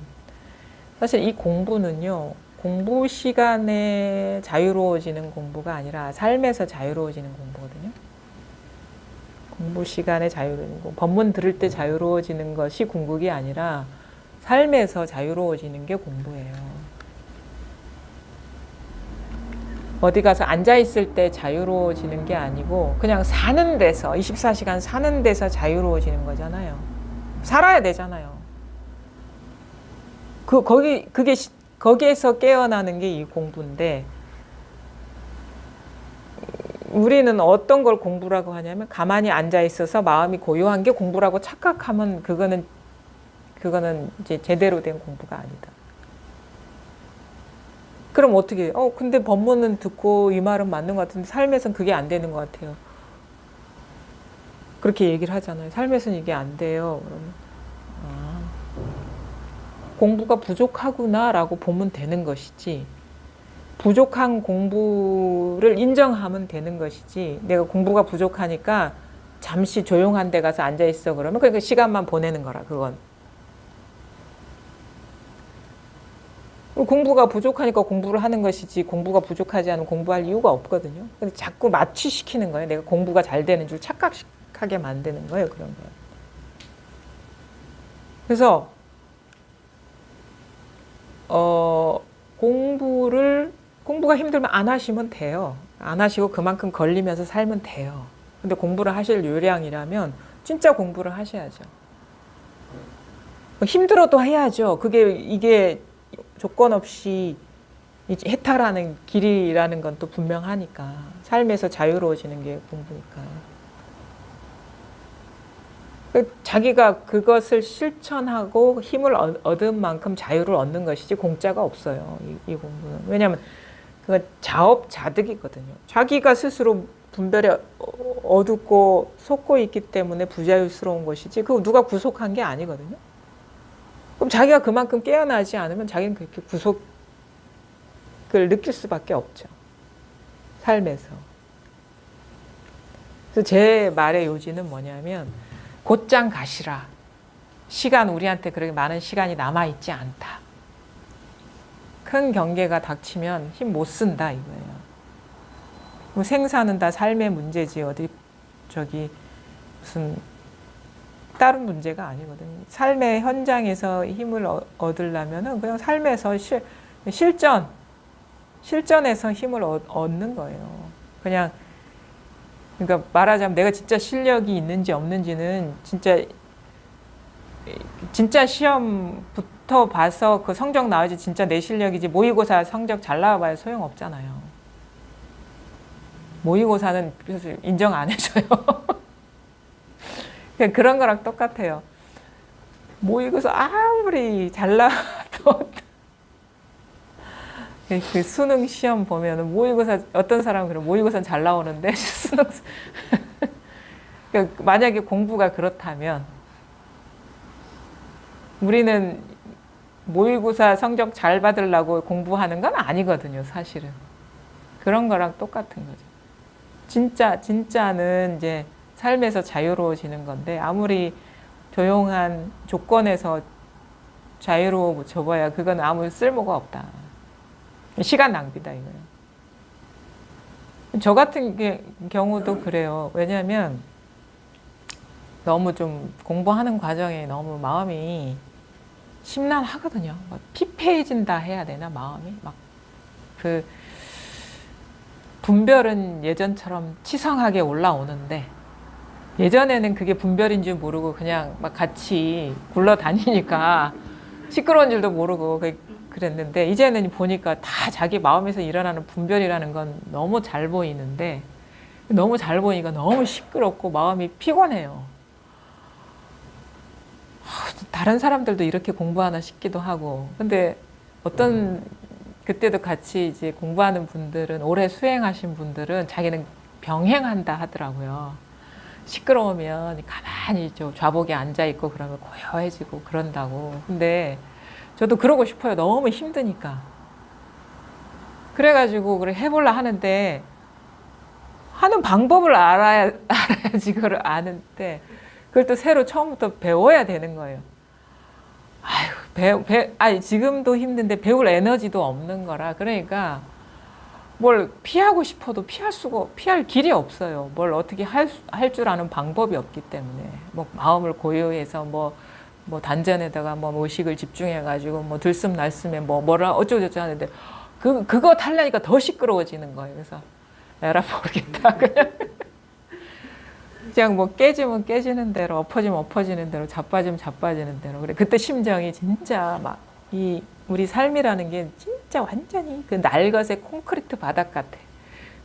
Speaker 1: 사실 이 공부는요, 공부 시간에 자유로워지는 공부가 아니라 삶에서 자유로워지는 공부거든요. 공부 시간에 자유로워지는 공부, 법문 들을 때 자유로워지는 것이 궁극이 아니라 삶에서 자유로워지는 게 공부예요. 어디 가서 앉아있을 때 자유로워지는 게 아니고 그냥 사는 데서 24시간 사는 데서 자유로워지는 거잖아요. 살아야 되잖아요. 거기에서 깨어나는 게 이 공부인데 우리는 어떤 걸 공부라고 하냐면 가만히 앉아있어서 마음이 고요한 게 공부라고 착각하면 그거는 이제 제대로 된 공부가 아니다. 그럼 어떻게 해요? 근데 법문은 듣고 이 말은 맞는 것 같은데 삶에서는 그게 안 되는 것 같아요. 그렇게 얘기를 하잖아요. 삶에서는 이게 안 돼요. 그러면 공부가 부족하구나 라고 보면 되는 것이지 부족한 공부를 인정하면 되는 것이지 내가 공부가 부족하니까 잠시 조용한 데 가서 앉아있어 그러면 그 시간만 보내는 거라 그건. 공부가 부족하니까 공부를 하는 것이지 공부가 부족하지 않으면 공부할 이유가 없거든요. 근데 자꾸 마취시키는 거예요. 내가 공부가 잘 되는 줄 착각하게 만드는 거예요. 그런 거예요. 그래서 공부가 힘들면 안 하시면 돼요. 안 하시고 그만큼 걸리면서 살면 돼요. 근데 공부를 하실 요량이라면 진짜 공부를 하셔야죠. 힘들어도 해야죠. 이게 조건 없이 해탈하는 길이라는 건 또 분명하니까. 삶에서 자유로워지는 게 공부니까. 자기가 그것을 실천하고 힘을 얻은 만큼 자유를 얻는 것이지 공짜가 없어요. 이 공부는. 왜냐하면 그건 자업자득이거든요. 자기가 스스로 분별에 어둡고 솟고 있기 때문에 부자유스러운 것이지 그거 누가 구속한 게 아니거든요. 그럼 자기가 그만큼 깨어나지 않으면 자기는 그렇게 구속을 느낄 수밖에 없죠. 삶에서. 그래서 제 말의 요지는 뭐냐면 곧장 가시라. 우리한테 그렇게 많은 시간이 남아있지 않다. 큰 경계가 닥치면 힘 못 쓴다 이거예요. 뭐 생사는 다 삶의 문제지 무슨 다른 문제가 아니거든요. 삶의 현장에서 힘을 얻으려면은 그냥 삶에서 실전에서 힘을 얻는 거예요. 그러니까 말하자면 내가 진짜 실력이 있는지 없는지는 진짜 시험부터 봐서 그 성적 나와야지 진짜 내 실력이지 모의고사 성적 잘 나와봐야 소용없잖아요. 모의고사는 그래서 인정 안 해줘요. 그런 거랑 똑같아요. 모의고사 아무리 잘 나와도 그 수능 시험 보면은 모의고사 어떤 사람은 그래 모의고사는 잘 나오는데 수능 그러니까 만약에 공부가 그렇다면 우리는 모의고사 성적 잘 받으려고 공부하는 건 아니거든요, 사실은. 그런 거랑 똑같은 거죠. 진짜는 이제 삶에서 자유로워지는 건데 아무리 조용한 조건에서 자유로워져봐야 그건 아무 쓸모가 없다. 시간 낭비다 이거예요. 저 같은 경우도 그래요. 왜냐하면 너무 좀 공부하는 과정에 너무 마음이 심란하거든요. 막 피폐해진다 해야 되나 마음이 막 그 분별은 예전처럼 치성하게 올라오는데 예전에는 그게 분별인 줄 모르고 그냥 막 같이 굴러다니니까 시끄러운 줄도 모르고 그랬는데 이제는 보니까 다 자기 마음에서 일어나는 분별이라는 건 너무 잘 보이는데 너무 잘 보이니까 너무 시끄럽고 마음이 피곤해요. 다른 사람들도 이렇게 공부하나 싶기도 하고 근데 어떤 그때도 같이 이제 공부하는 분들은 오래 수행하신 분들은 자기는 병행한다 하더라고요. 시끄러우면 가만히 좌복에 앉아 있고 그러면 고요해지고 그런다고. 근데 저도 그러고 싶어요. 너무 힘드니까. 그래가지고 그래 해볼라 하는데 하는 방법을 알아야지 그걸 아는데 그걸 또 새로 처음부터 배워야 되는 거예요. 아니 지금도 힘든데 배울 에너지도 없는 거라 그러니까 뭘 피하고 싶어도 피할 길이 없어요. 뭘 어떻게 할 줄 아는 방법이 없기 때문에 뭐 마음을 고요해서 뭐 단전에다가 뭐 의식을 집중해가지고 뭐 들숨날숨에 뭐라 어쩌고저쩌고 하는데 그거 탈라니까 더 시끄러워지는 거예요. 그래서 에라 모르겠다 그냥 뭐 깨지면 깨지는 대로 엎어지면 엎어지는 대로 자빠지면 자빠지는 대로 그래 그때 심정이 진짜 막 우리 삶이라는 게 진짜 완전히 그 날것의 콘크리트 바닥 같아.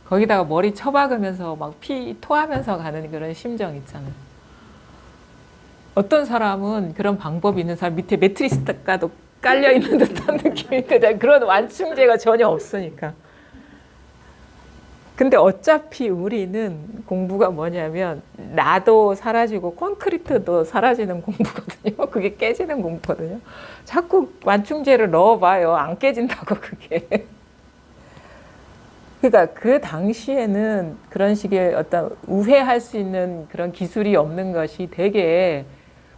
Speaker 1: 거기다가 머리 쳐박으면서 막 피 토하면서 가는 그런 심정 있잖아요. 어떤 사람은 그런 방법이 있는 사람 밑에 매트리스가도 깔려 있는 듯한 느낌인데 그런 완충제가 전혀 없으니까. 근데 어차피 우리는 공부가 뭐냐면 나도 사라지고 콘크리트도 사라지는 공부거든요. 그게 깨지는 공부거든요. 자꾸 완충제를 넣어봐요. 안 깨진다고 그게. 그러니까 그 당시에는 그런 식의 어떤 우회할 수 있는 그런 기술이 없는 것이 되게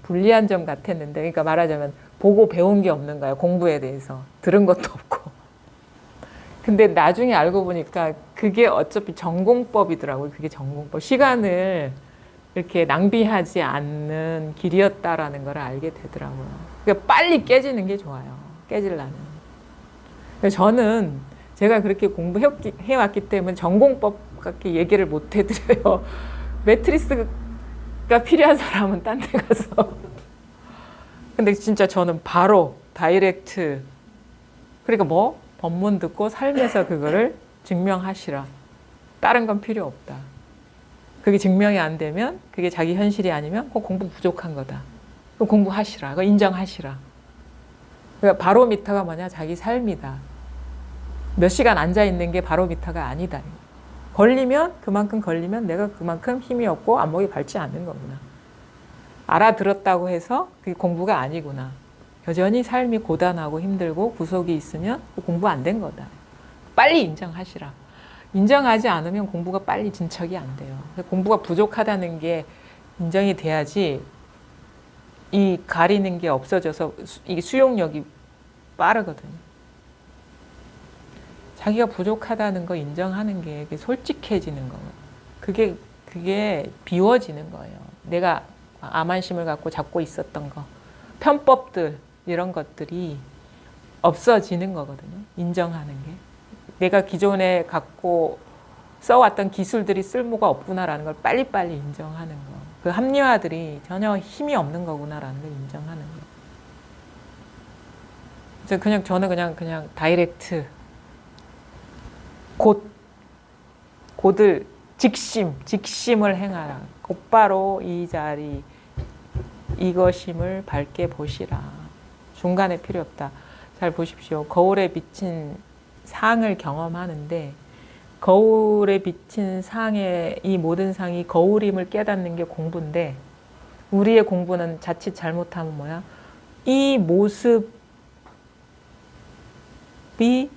Speaker 1: 불리한 점 같았는데 그러니까 말하자면 보고 배운 게 없는 거예요. 공부에 대해서. 들은 것도 없고. 근데 나중에 알고 보니까 그게 어차피 전공법이더라고요. 그게 전공법. 시간을 이렇게 낭비하지 않는 길이었다라는 걸 알게 되더라고요. 그러니까 빨리 깨지는 게 좋아요. 깨지려면. 저는 제가 그렇게 공부해왔기 때문에 전공법밖에 얘기를 못 해드려요. 매트리스가 필요한 사람은 딴 데 가서. 근데 진짜 저는 바로 다이렉트. 그러니까 뭐? 법문 듣고 삶에서 그거를 증명하시라. 다른 건 필요 없다. 그게 증명이 안 되면 그게 자기 현실이 아니면 그거 공부 부족한 거다. 그거 공부하시라. 그거 인정하시라. 그러니까 바로미터가 뭐냐? 자기 삶이다. 몇 시간 앉아있는 게 바로미터가 아니다. 그만큼 걸리면 내가 그만큼 힘이 없고 안목이 밝지 않는 거구나. 알아들었다고 해서 그게 공부가 아니구나. 여전히 삶이 고단하고 힘들고 구속이 있으면 공부 안 된 거다. 빨리 인정하시라. 인정하지 않으면 공부가 빨리 진척이 안 돼요. 공부가 부족하다는 게 인정이 돼야지 이 가리는 게 없어져서 이게 수용력이 빠르거든요. 자기가 부족하다는 거 인정하는 게 솔직해지는 거예요. 그게 비워지는 거예요. 내가 암환심을 갖고 잡고 있었던 거. 편법들 이런 것들이 없어지는 거거든요. 인정하는 게. 내가 기존에 갖고 써왔던 기술들이 쓸모가 없구나라는 걸 빨리빨리 인정하는 거. 그 합리화들이 전혀 힘이 없는 거구나라는 걸 인정하는 거. 저는 그냥 다이렉트. 곧을 직심을 행하라. 곧바로 이 자리, 이것임을 밝게 보시라. 중간에 필요 없다. 잘 보십시오. 거울에 비친 상을 경험하는데 거울에 비친 상의 이 모든 상이 거울임을 깨닫는 게 공부인데 우리의 공부는 자칫 잘못하면 뭐야? 이 모습이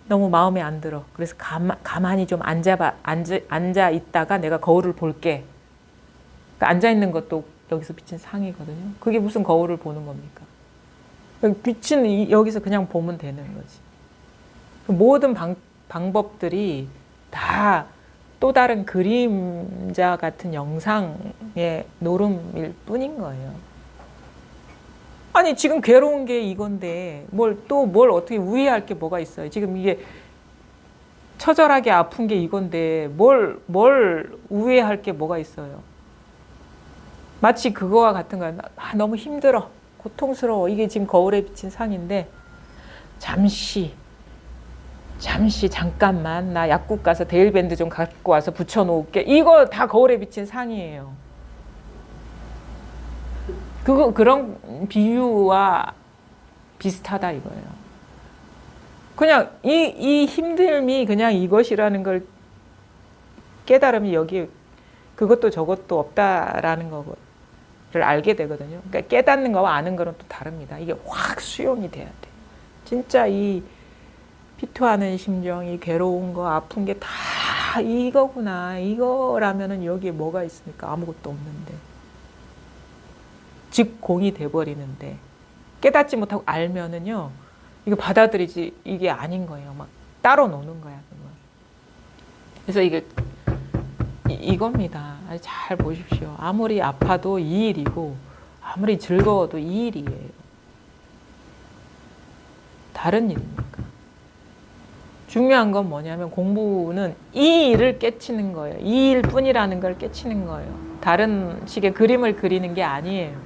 Speaker 1: 너무 마음에 안 들어. 그래서 가만히 좀 앉아 있다가 내가 거울을 볼게. 그러니까 앉아 있는 것도 여기서 비친 상이거든요. 그게 무슨 거울을 보는 겁니까? 빛은 여기서 그냥 보면 되는 거지. 모든 방법들이 다 또 다른 그림자 같은 영상의 노름일 뿐인 거예요. 아니 지금 괴로운 게 이건데 뭘 어떻게 우회할 게 뭐가 있어요. 지금 이게 처절하게 아픈 게 이건데 뭘 우회할 게 뭐가 있어요. 마치 그거와 같은 거야. 너무 힘들어. 고통스러워. 이게 지금 거울에 비친 상인데 잠깐만 나 약국 가서 데일밴드 좀 갖고 와서 붙여놓을게. 이거 다 거울에 비친 상이에요. 그런 비유와 비슷하다 이거예요. 그냥 이 힘듦이 그냥 이것이라는 걸 깨달으면 여기 그것도 저것도 없다라는 거를 알게 되거든요. 그러니까 깨닫는 거와 아는 거는 또 다릅니다. 이게 확 수용이 돼야 돼. 진짜 이 피투하는 심정, 이 괴로운 거, 아픈 게 다 이거구나. 이거라면은 여기에 뭐가 있습니까? 아무것도 없는데. 즉 공이 돼버리는데 깨닫지 못하고 알면은요. 이거 받아들이지 이게 아닌 거예요. 막 따로 노는 거야. 그거. 그래서 이게 이겁니다. 잘 보십시오. 아무리 아파도 이 일이고 아무리 즐거워도 이 일이에요. 다른 일입니까? 중요한 건 뭐냐면 공부는 이 일을 깨치는 거예요. 이 일뿐이라는 걸 깨치는 거예요. 다른 식의 그림을 그리는 게 아니에요.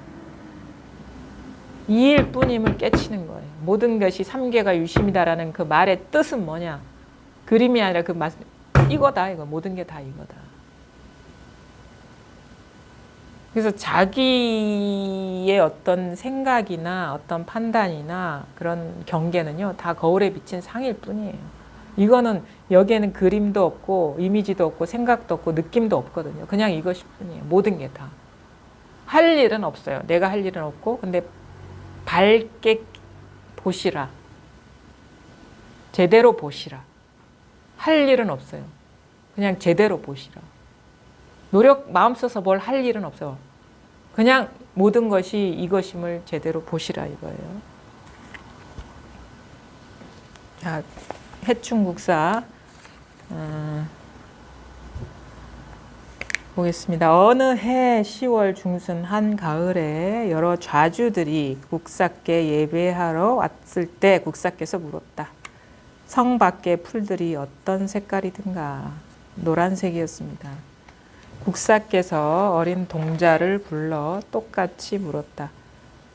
Speaker 1: 이 일뿐임을 깨치는 거예요. 모든 것이 삼계가 유심이다라는 그 말의 뜻은 뭐냐? 그림이 아니라 그 말, 이거다. 이거 모든 게 다 이거다. 그래서 자기의 어떤 생각이나 어떤 판단이나 그런 경계는요, 다 거울에 비친 상일 뿐이에요. 이거는 여기에는 그림도 없고 이미지도 없고 생각도 없고 느낌도 없거든요. 그냥 이것일 뿐이에요. 모든 게 다. 할 일은 없어요. 내가 할 일은 없고 근데 밝게 보시라. 제대로 보시라. 할 일은 없어요. 그냥 제대로 보시라. 마음 써서 뭘 할 일은 없어요. 그냥 모든 것이 이것임을 제대로 보시라 이거예요. 자, 해충국사 보겠습니다. 어느 해 10월 중순 한 가을에 여러 좌주들이 국사께 예배하러 왔을 때 국사께서 물었다. 성 밖의 풀들이 어떤 색깔이든가? 노란색이었습니다. 국사께서 어린 동자를 불러 똑같이 물었다.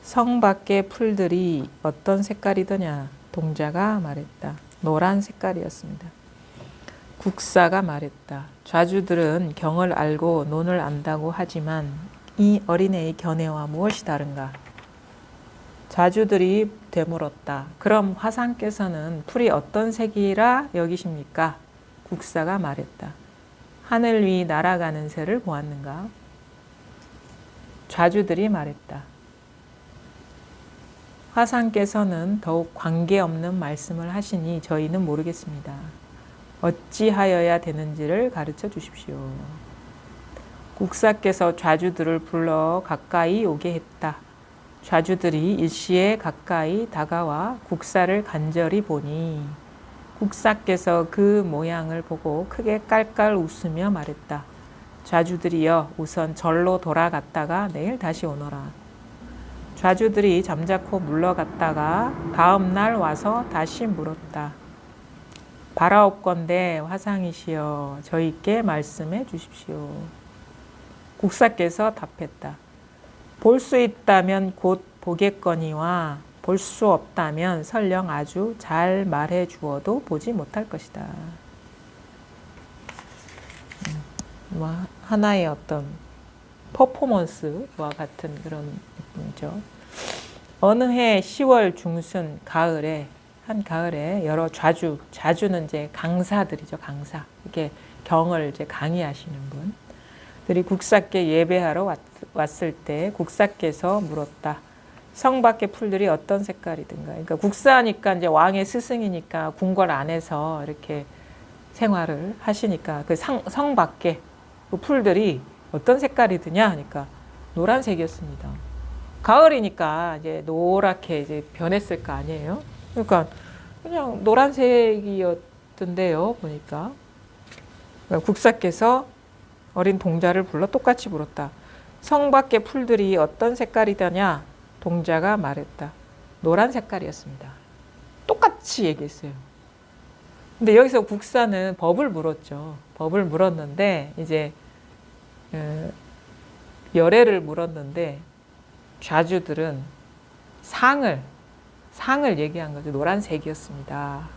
Speaker 1: 성 밖의 풀들이 어떤 색깔이더냐? 동자가 말했다. 노란 색깔이었습니다. 국사가 말했다. 좌주들은 경을 알고 논을 안다고 하지만 이 어린애의 견해와 무엇이 다른가? 좌주들이 되물었다. 그럼 화상께서는 풀이 어떤 색이라 여기십니까? 국사가 말했다. 하늘 위 날아가는 새를 보았는가? 좌주들이 말했다. 화상께서는 더욱 관계없는 말씀을 하시니 저희는 모르겠습니다. 어찌하여야 되는지를 가르쳐 주십시오. 국사께서 좌주들을 불러 가까이 오게 했다. 좌주들이 일시에 가까이 다가와 국사를 간절히 보니 국사께서 그 모양을 보고 크게 깔깔 웃으며 말했다. 좌주들이여 우선 절로 돌아갔다가 내일 다시 오너라. 좌주들이 잠자코 물러갔다가 다음 날 와서 다시 물었다. 바라옵건대 화상이시여 저희께 말씀해 주십시오. 국사께서 답했다. 볼 수 있다면 곧 보겠거니와 볼 수 없다면 설령 아주 잘 말해 주어도 보지 못할 것이다. 하나의 어떤 퍼포먼스와 같은 그런 느낌이죠. 어느 해 10월 중순 가을에 한 가을에 여러 좌주는 이제 강사들이죠, 강사. 이렇게 경을 이제 강의하시는 분들이 국사께 예배하러 왔을 때 국사께서 물었다. 성 밖의 풀들이 어떤 색깔이든가. 그러니까 국사니까 이제 왕의 스승이니까 궁궐 안에서 이렇게 생활을 하시니까 그 성 밖에 그 풀들이 어떤 색깔이드냐 하니까 노란색이었습니다. 가을이니까 이제 노랗게 이제 변했을 거 아니에요. 그러니까 그냥 노란색이었던데요, 보니까. 그러니까 국사께서 어린 동자를 불러 똑같이 물었다. 성 밖의 풀들이 어떤 색깔이더냐? 동자가 말했다. 노란 색깔이었습니다. 똑같이 얘기했어요. 근데 여기서 국사는 법을 물었죠. 법을 물었는데 이제 열애를 물었는데 좌주들은 상을 얘기한 거죠. 노란색이었습니다.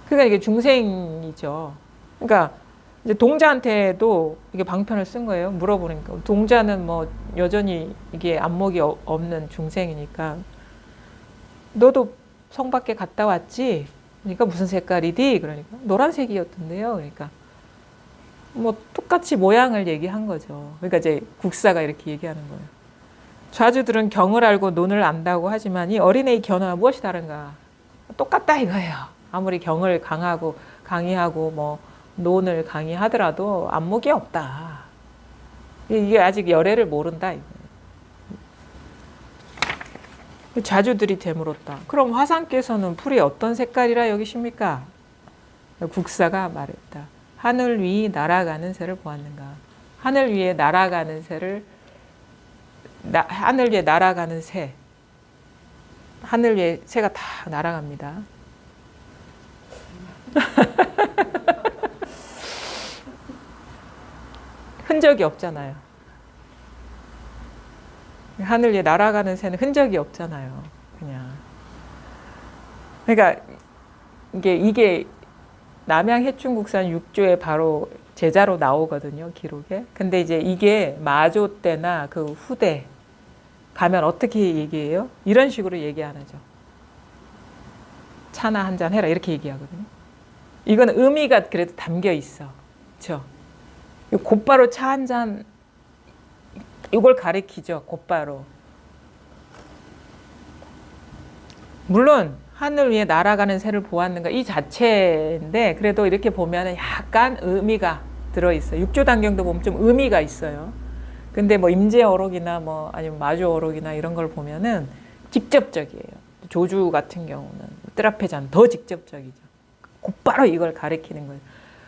Speaker 1: 그러니까 이게 중생이죠. 그러니까 이제 동자한테도 이게 방편을 쓴 거예요. 물어보니까 동자는 뭐 여전히 이게 안목이 없는 중생이니까 너도 성 밖에 갔다 왔지? 그러니까 무슨 색깔이디? 그러니까 노란색이었던데요. 그러니까 뭐 똑같이 모양을 얘기한 거죠. 그러니까 이제 국사가 이렇게 얘기하는 거예요. 좌주들은 경을 알고 논을 안다고 하지만 이 어린애의 견해와 무엇이 다른가? 똑같다 이거예요. 아무리 경을 강의하고 뭐 논을 강의하더라도 안목이 없다. 이게 아직 열애를 모른다 이거예요. 좌주들이 되물었다. 그럼 화상께서는 풀이 어떤 색깔이라 여기십니까? 국사가 말했다. 하늘 위 날아가는 새를 보았는가? 하늘 위에 날아가는 새를 하늘 위에 날아가는 새. 하늘 위에 새가 다 날아갑니다. 흔적이 없잖아요. 하늘 위에 날아가는 새는 흔적이 없잖아요. 그냥. 그러니까 이게 남양해충국산 6조에 바로 제자로 나오거든요, 기록에. 근데 이제 이게 마조 때나 그 후대 가면 어떻게 얘기해요? 이런 식으로 얘기 안 하죠. 차나 한 잔 해라 이렇게 얘기하거든요. 이건 의미가 그래도 담겨 있어. 그렇죠? 곧바로 차 한 잔 이걸 가리키죠. 곧바로. 물론 하늘 위에 날아가는 새를 보았는가 이 자체인데 그래도 이렇게 보면 약간 의미가 들어있어요. 육조단경도 보면 좀 의미가 있어요. 근데 뭐 임제어록이나 뭐 아니면 마조어록이나 이런 걸 보면은 직접적이에요. 조주 같은 경우는 뜨라페잔 더 직접적이죠. 곧바로 이걸 가리키는 거예요.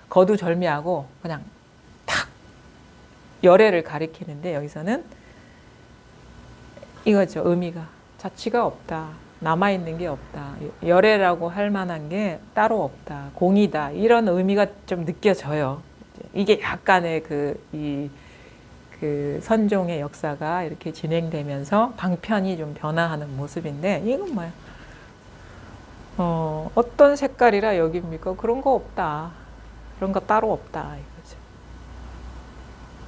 Speaker 1: 거두절미하고 그냥 탁 열애를 가리키는데 여기서는 이거죠. 의미가 자취가 없다. 남아있는 게 없다. 열애라고 할 만한 게 따로 없다. 공이다. 이런 의미가 좀 느껴져요. 이게 약간의 그 선종의 역사가 이렇게 진행되면서 방편이 좀 변화하는 모습인데 이건 뭐야? 어떤 색깔이라 여깁니까? 그런 거 없다. 그런 거 따로 없다.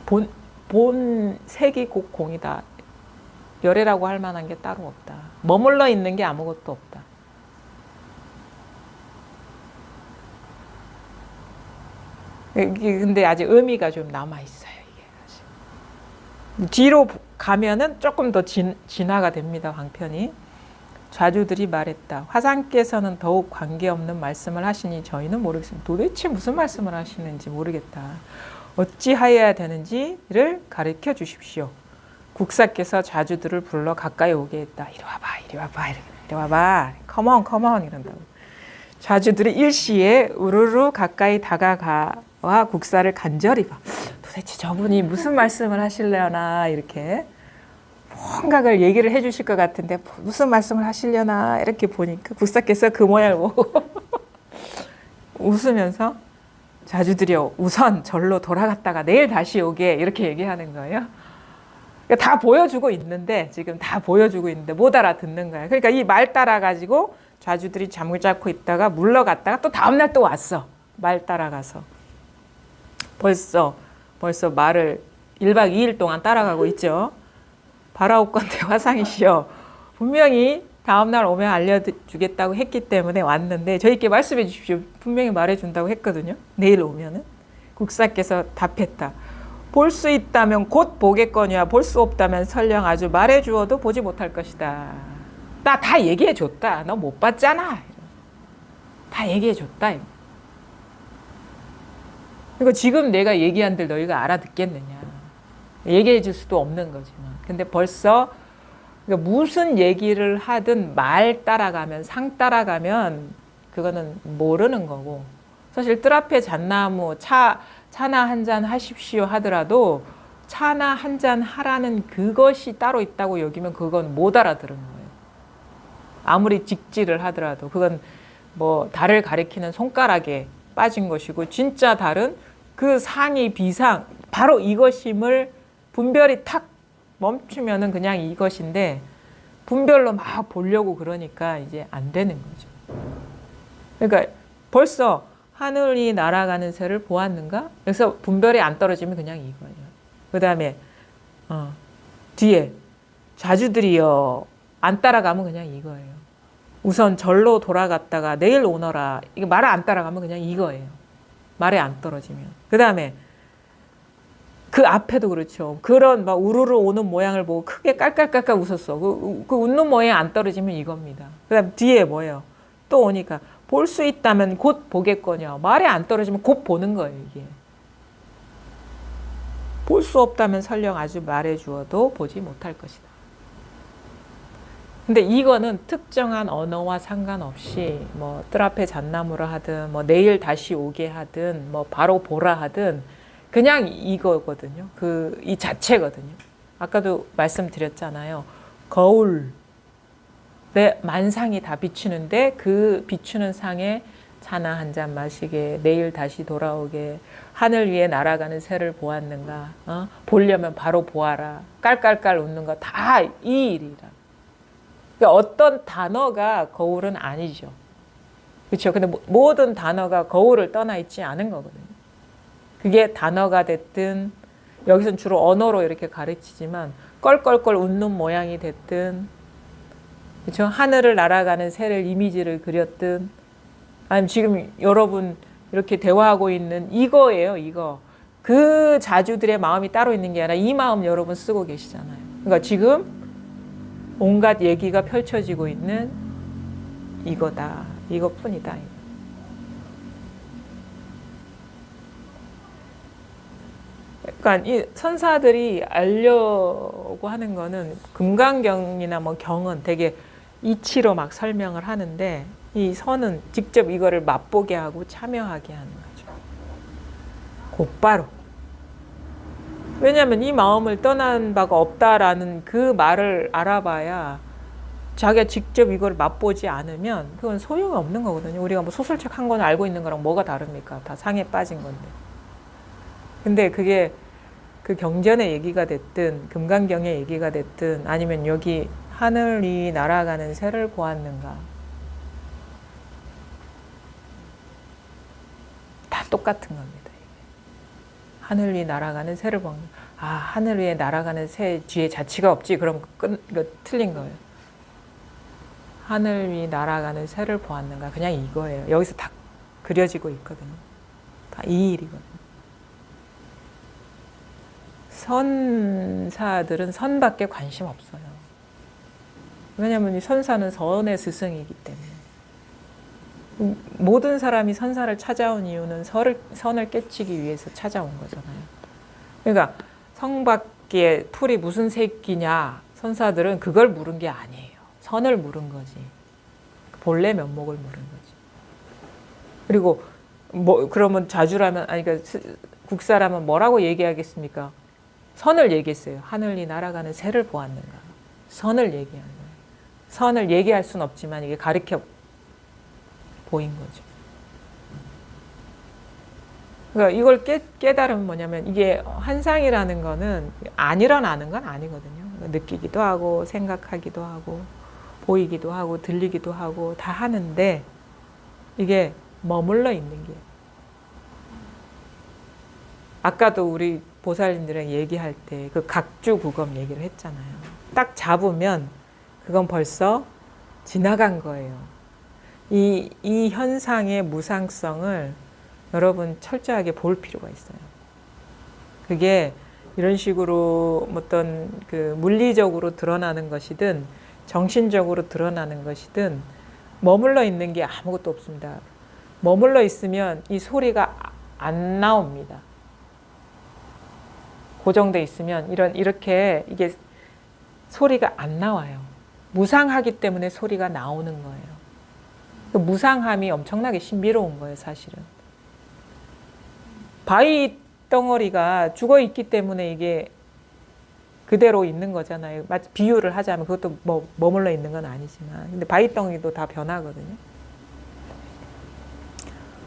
Speaker 1: 이거죠. 본 색이 곧 공이다. 열애라고 할 만한 게 따로 없다. 머물러 있는 게 아무것도 없다. 근데 아직 의미가 좀 남아 있어요. 이게 뒤로 가면은 조금 더 진화가 됩니다. 방편이. 좌주들이 말했다. 화상께서는 더욱 관계없는 말씀을 하시니 저희는 모르겠습니다. 도대체 무슨 말씀을 하시는지 모르겠다. 어찌하여야 되는지를 가르쳐 주십시오. 국사께서 좌주들을 불러 가까이 오게 했다. 이리 와봐, 이리 와봐, 이리 와봐. 컴온, 컴온 이런다고. 좌주들이 일시에 우르르 가까이 다가가와 국사를 간절히 봐. 도대체 저분이 무슨 말씀을 하시려나 이렇게 뭔가를 얘기를 해주실 것 같은데 무슨 말씀을 하시려나 이렇게 보니까 국사께서 그 모양을 보고 웃으면서 좌주들이여 우선 절로 돌아갔다가 내일 다시 오게 이렇게 얘기하는 거예요. 그러니까 다 보여주고 있는데 지금 다 보여주고 있는데 못 알아듣는 거예요. 그러니까 이 말 따라가지고 좌주들이 잠을 잡고 있다가 물러갔다가 또 다음날 또 왔어. 말 따라가서 벌써 말을 1박 2일 동안 따라가고 있죠. 바라옵건대 화상이시여 분명히 다음날 오면 알려주겠다고 했기 때문에 왔는데 저희께 말씀해 주십시오. 분명히 말해준다고 했거든요. 내일 오면은. 국사께서 답했다. 볼 수 있다면 곧 보겠거니와 볼 수 없다면 설령 아주 말해주어도 보지 못할 것이다. 나 다 얘기해줬다. 너 못 봤잖아. 다 얘기해줬다. 이거 지금 내가 얘기한들 너희가 알아듣겠느냐. 얘기해 줄 수도 없는 거지만. 근데 벌써 무슨 얘기를 하든 말 따라가면 상 따라가면 그거는 모르는 거고. 사실 뜰 앞에 잣나무 차나 한 잔 하십시오 하더라도 차나 한 잔 하라는 그것이 따로 있다고 여기면 그건 못 알아들은 거예요. 아무리 직지를 하더라도 그건 뭐 달을 가리키는 손가락에 빠진 것이고 진짜 달은 그 상이 비상 바로 이것임을 분별이 탁 멈추면은 그냥 이것인데 분별로 막 보려고 그러니까 이제 안 되는 거죠. 그러니까 벌써 하늘이 날아가는 새를 보았는가? 그래서 분별이 안 떨어지면 그냥 이거예요. 그 다음에 뒤에 자주들이여 안 따라가면 그냥 이거예요. 우선 절로 돌아갔다가 내일 오너라. 이거 말을 안 따라가면 그냥 이거예요. 말에 안 떨어지면. 그 다음에 그 앞에도 그렇죠. 그런 막 우르르 오는 모양을 보고 크게 깔깔깔깔 웃었어. 그 웃는 모양 안 떨어지면 이겁니다. 그 다음 뒤에 뭐예요? 또 오니까 볼 수 있다면 곧 보겠거냐. 말에 안 떨어지면 곧 보는 거예요, 이게. 볼 수 없다면 설령 아주 말해 주어도 보지 못할 것이다. 근데 이거는 특정한 언어와 상관없이 뭐 뜰 앞에 잣나무를 하든 뭐 내일 다시 오게 하든 뭐 바로 보라 하든 그냥 이거거든요. 이 자체거든요. 아까도 말씀드렸잖아요. 거울 만상이 다 비추는데 그 비추는 상에 차나 한 잔 마시게 내일 다시 돌아오게 하늘 위에 날아가는 새를 보았는가 보려면 바로 보아라 깔깔깔 웃는 거 다 이 일이라. 그러니까 어떤 단어가 거울은 아니죠. 그렇죠. 근데 모든 단어가 거울을 떠나 있지 않은 거거든요. 그게 단어가 됐든 여기서는 주로 언어로 이렇게 가르치지만 껄껄껄 웃는 모양이 됐든 그렇죠? 하늘을 날아가는 새를 이미지를 그렸든 아니면 지금 여러분 이렇게 대화하고 있는 이거예요. 이거. 그 자주들의 마음이 따로 있는 게 아니라 이 마음 여러분 쓰고 계시잖아요. 그러니까 지금 온갖 얘기가 펼쳐지고 있는 이거다. 이것뿐이다. 그러니까 이 선사들이 알려고 하는 거는 금강경이나 뭐 경은 되게 이치로 막 설명을 하는데 이 선은 직접 이거를 맛보게 하고 참여하게 하는 거죠. 곧바로. 왜냐하면 이 마음을 떠난 바가 없다라는 그 말을 알아봐야 자기가 직접 이걸 맛보지 않으면 그건 소용이 없는 거거든요. 우리가 뭐 소설책 한 권 알고 있는 거랑 뭐가 다릅니까? 다 상에 빠진 건데. 근데 그게 그 경전의 얘기가 됐든 금강경의 얘기가 됐든 아니면 여기 하늘이 날아가는 새를 보았는가 다 똑같은 겁니다. 하늘 위에 날아가는 새를 보는 하늘 위에 날아가는 새 뒤에 자취가 없지 그럼 이거 틀린 거예요. 하늘 위에 날아가는 새를 보았는가 그냥 이거예요. 여기서 다 그려지고 있거든요. 다 이 일이거든요. 선사들은 선밖에 관심 없어요. 왜냐하면 이 선사는 선의 스승이기 때문에. 모든 사람이 선사를 찾아온 이유는 선을 깨치기 위해서 찾아온 거잖아요. 그러니까 성 밖에 풀이 무슨 색이냐 선사들은 그걸 물은 게 아니에요. 선을 물은 거지. 본래 면목을 물은 거지. 그리고 그러면 자주라면 그러니까 국사라면 뭐라고 얘기하겠습니까? 선을 얘기했어요. 하늘이 날아가는 새를 보았는가. 선을 얘기하는 거예요. 선을 얘기할 수는 없지만 이게 가르쳐 보인 거죠. 그러니까 이걸 깨달으면 뭐냐면 이게 환상이라는 거는 안 일어나는 건 아니거든요. 느끼기도 하고 생각하기도 하고 보이기도 하고 들리기도 하고 다 하는데 이게 머물러 있는 게 아까도 우리 보살님들이랑 얘기할 때 그 각주구검 얘기를 했잖아요. 딱 잡으면 그건 벌써 지나간 거예요. 이 현상의 무상성을 여러분 철저하게 볼 필요가 있어요. 그게 이런 식으로 어떤 그 물리적으로 드러나는 것이든 정신적으로 드러나는 것이든 머물러 있는 게 아무것도 없습니다. 머물러 있으면 이 소리가 안 나옵니다. 고정돼 있으면 이렇게 이게 소리가 안 나와요. 무상하기 때문에 소리가 나오는 거예요. 그 무상함이 엄청나게 신비로운 거예요, 사실은. 바위 덩어리가 죽어 있기 때문에 이게 그대로 있는 거잖아요. 마치 비유를 하자면 그것도 뭐 머물러 있는 건 아니지만. 근데 바위 덩어리도 다 변하거든요.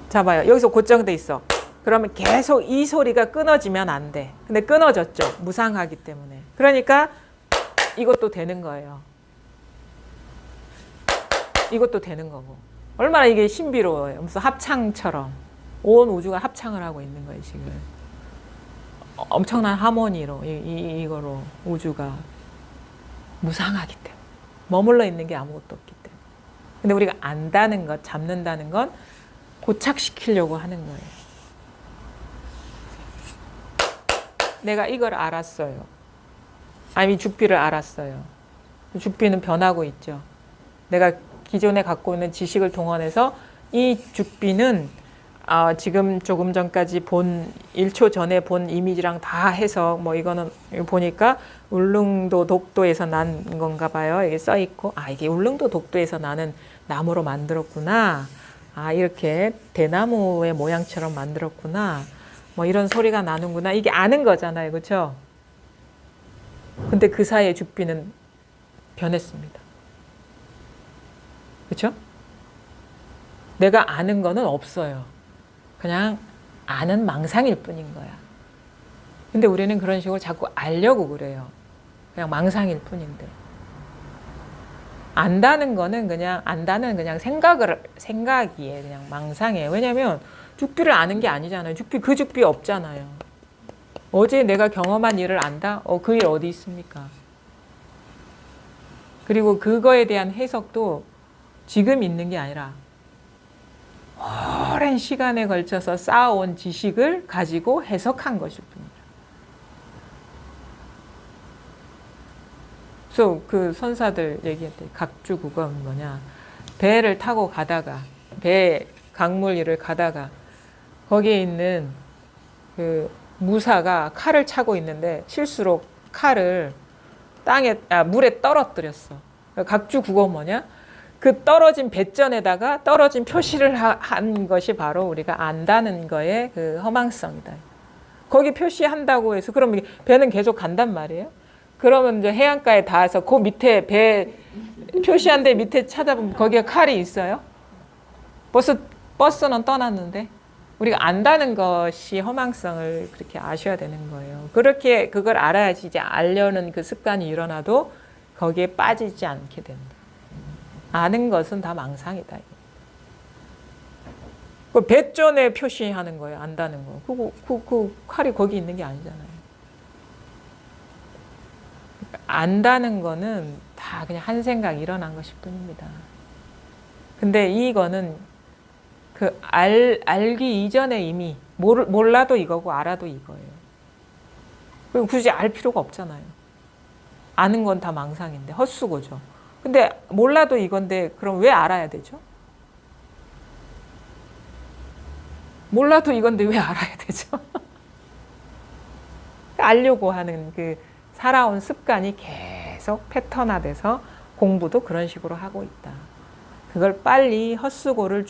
Speaker 1: 자, 봐요. 여기서 고정돼 있어. 그러면 계속 이 소리가 끊어지면 안 돼. 근데 끊어졌죠. 무상하기 때문에. 그러니까 이것도 되는 거예요. 이것도 되는 거고. 얼마나 이게 신비로워요. 무슨 합창처럼. 온 우주가 합창을 하고 있는 거예요, 지금. 엄청난 하모니로, 이거로 우주가 무상하기 때문에. 머물러 있는 게 아무것도 없기 때문에. 근데 우리가 안다는 것, 잡는다는 건 고착시키려고 하는 거예요. 내가 이걸 알았어요. 아니, 죽비를 알았어요. 죽비는 변하고 있죠. 내가 기존에 갖고 있는 지식을 동원해서 이 죽비는 지금 조금 전까지 본 1초 전에 본 이미지랑 다 해서 뭐 이거는 보니까 울릉도 독도에서 난 건가 봐요. 이게 써 있고 이게 울릉도 독도에서 나는 나무로 만들었구나. 이렇게 대나무의 모양처럼 만들었구나. 뭐 이런 소리가 나는구나. 이게 아는 거잖아요. 그렇죠? 근데 그 사이에 죽비는 변했습니다. 그렇죠? 내가 아는 거는 없어요. 그냥 아는 망상일 뿐인 거야. 근데 우리는 그런 식으로 자꾸 알려고 그래요. 그냥 망상일 뿐인데. 안다는 거는 그냥 생각이에요. 그냥 망상이에요. 왜냐면 죽비를 아는 게 아니잖아요. 그 죽비 없잖아요. 어제 내가 경험한 일을 안다? 그 일 어디 있습니까? 그리고 그거에 대한 해석도 지금 있는 게 아니라 오랜 시간에 걸쳐서 쌓아온 지식을 가지고 해석한 것일 뿐이다. 그래서 그 선사들 얘기할 때 각주국어는 뭐냐? 배를 타고 가다가 강물 위를 가다가 거기에 있는 그 무사가 칼을 차고 있는데 실수로 칼을 물에 떨어뜨렸어. 각주국어 뭐냐? 그 떨어진 배전에다가 떨어진 표시를 한 것이 바로 우리가 안다는 거의 그 허망성이다. 거기 표시한다고 해서 그럼 배는 계속 간단 말이에요. 그러면 이제 해안가에 닿아서 그 밑에 배 표시한 데 밑에 찾아보면 거기에 칼이 있어요. 버스는 떠났는데 우리가 안다는 것이 허망성을 그렇게 아셔야 되는 거예요. 그렇게 그걸 알아야지 이제 알려는 그 습관이 일어나도 거기에 빠지지 않게 된다. 아는 것은 다 망상이다. 그 배전에 표시하는 거예요. 안다는 거. 그 칼이 거기 있는 게 아니잖아요. 안다는 거는 다 그냥 한 생각 일어난 것일 뿐입니다. 근데 이거는 그 알기 이전에 이미 몰라도 이거고 알아도 이거예요. 그리고 굳이 알 필요가 없잖아요. 아는 건 다 망상인데 헛수고죠. 근데 몰라도 이건데 그럼 왜 알아야 되죠? 몰라도 이건데 왜 알아야 되죠? 알려고 하는 그 살아온 습관이 계속 패턴화돼서 공부도 그런 식으로 하고 있다. 그걸 빨리 헛수고를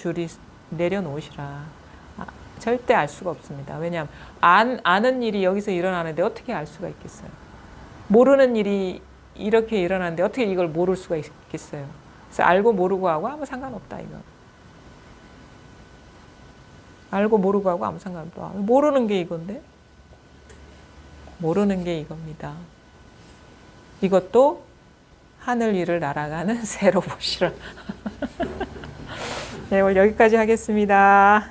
Speaker 1: 내려놓으시라. 절대 알 수가 없습니다. 왜냐하면 아는 일이 여기서 일어나는데 어떻게 알 수가 있겠어요? 모르는 일이 이렇게 일어나는데 어떻게 이걸 모를 수가 있겠어요? 그래서 알고 모르고 하고 아무 상관없다 이거. 알고 모르고 하고 아무 상관없다. 모르는 게 이건데? 모르는 게 이겁니다. 이것도 하늘 위를 날아가는 새로 보시라. 네, 오늘 여기까지 하겠습니다.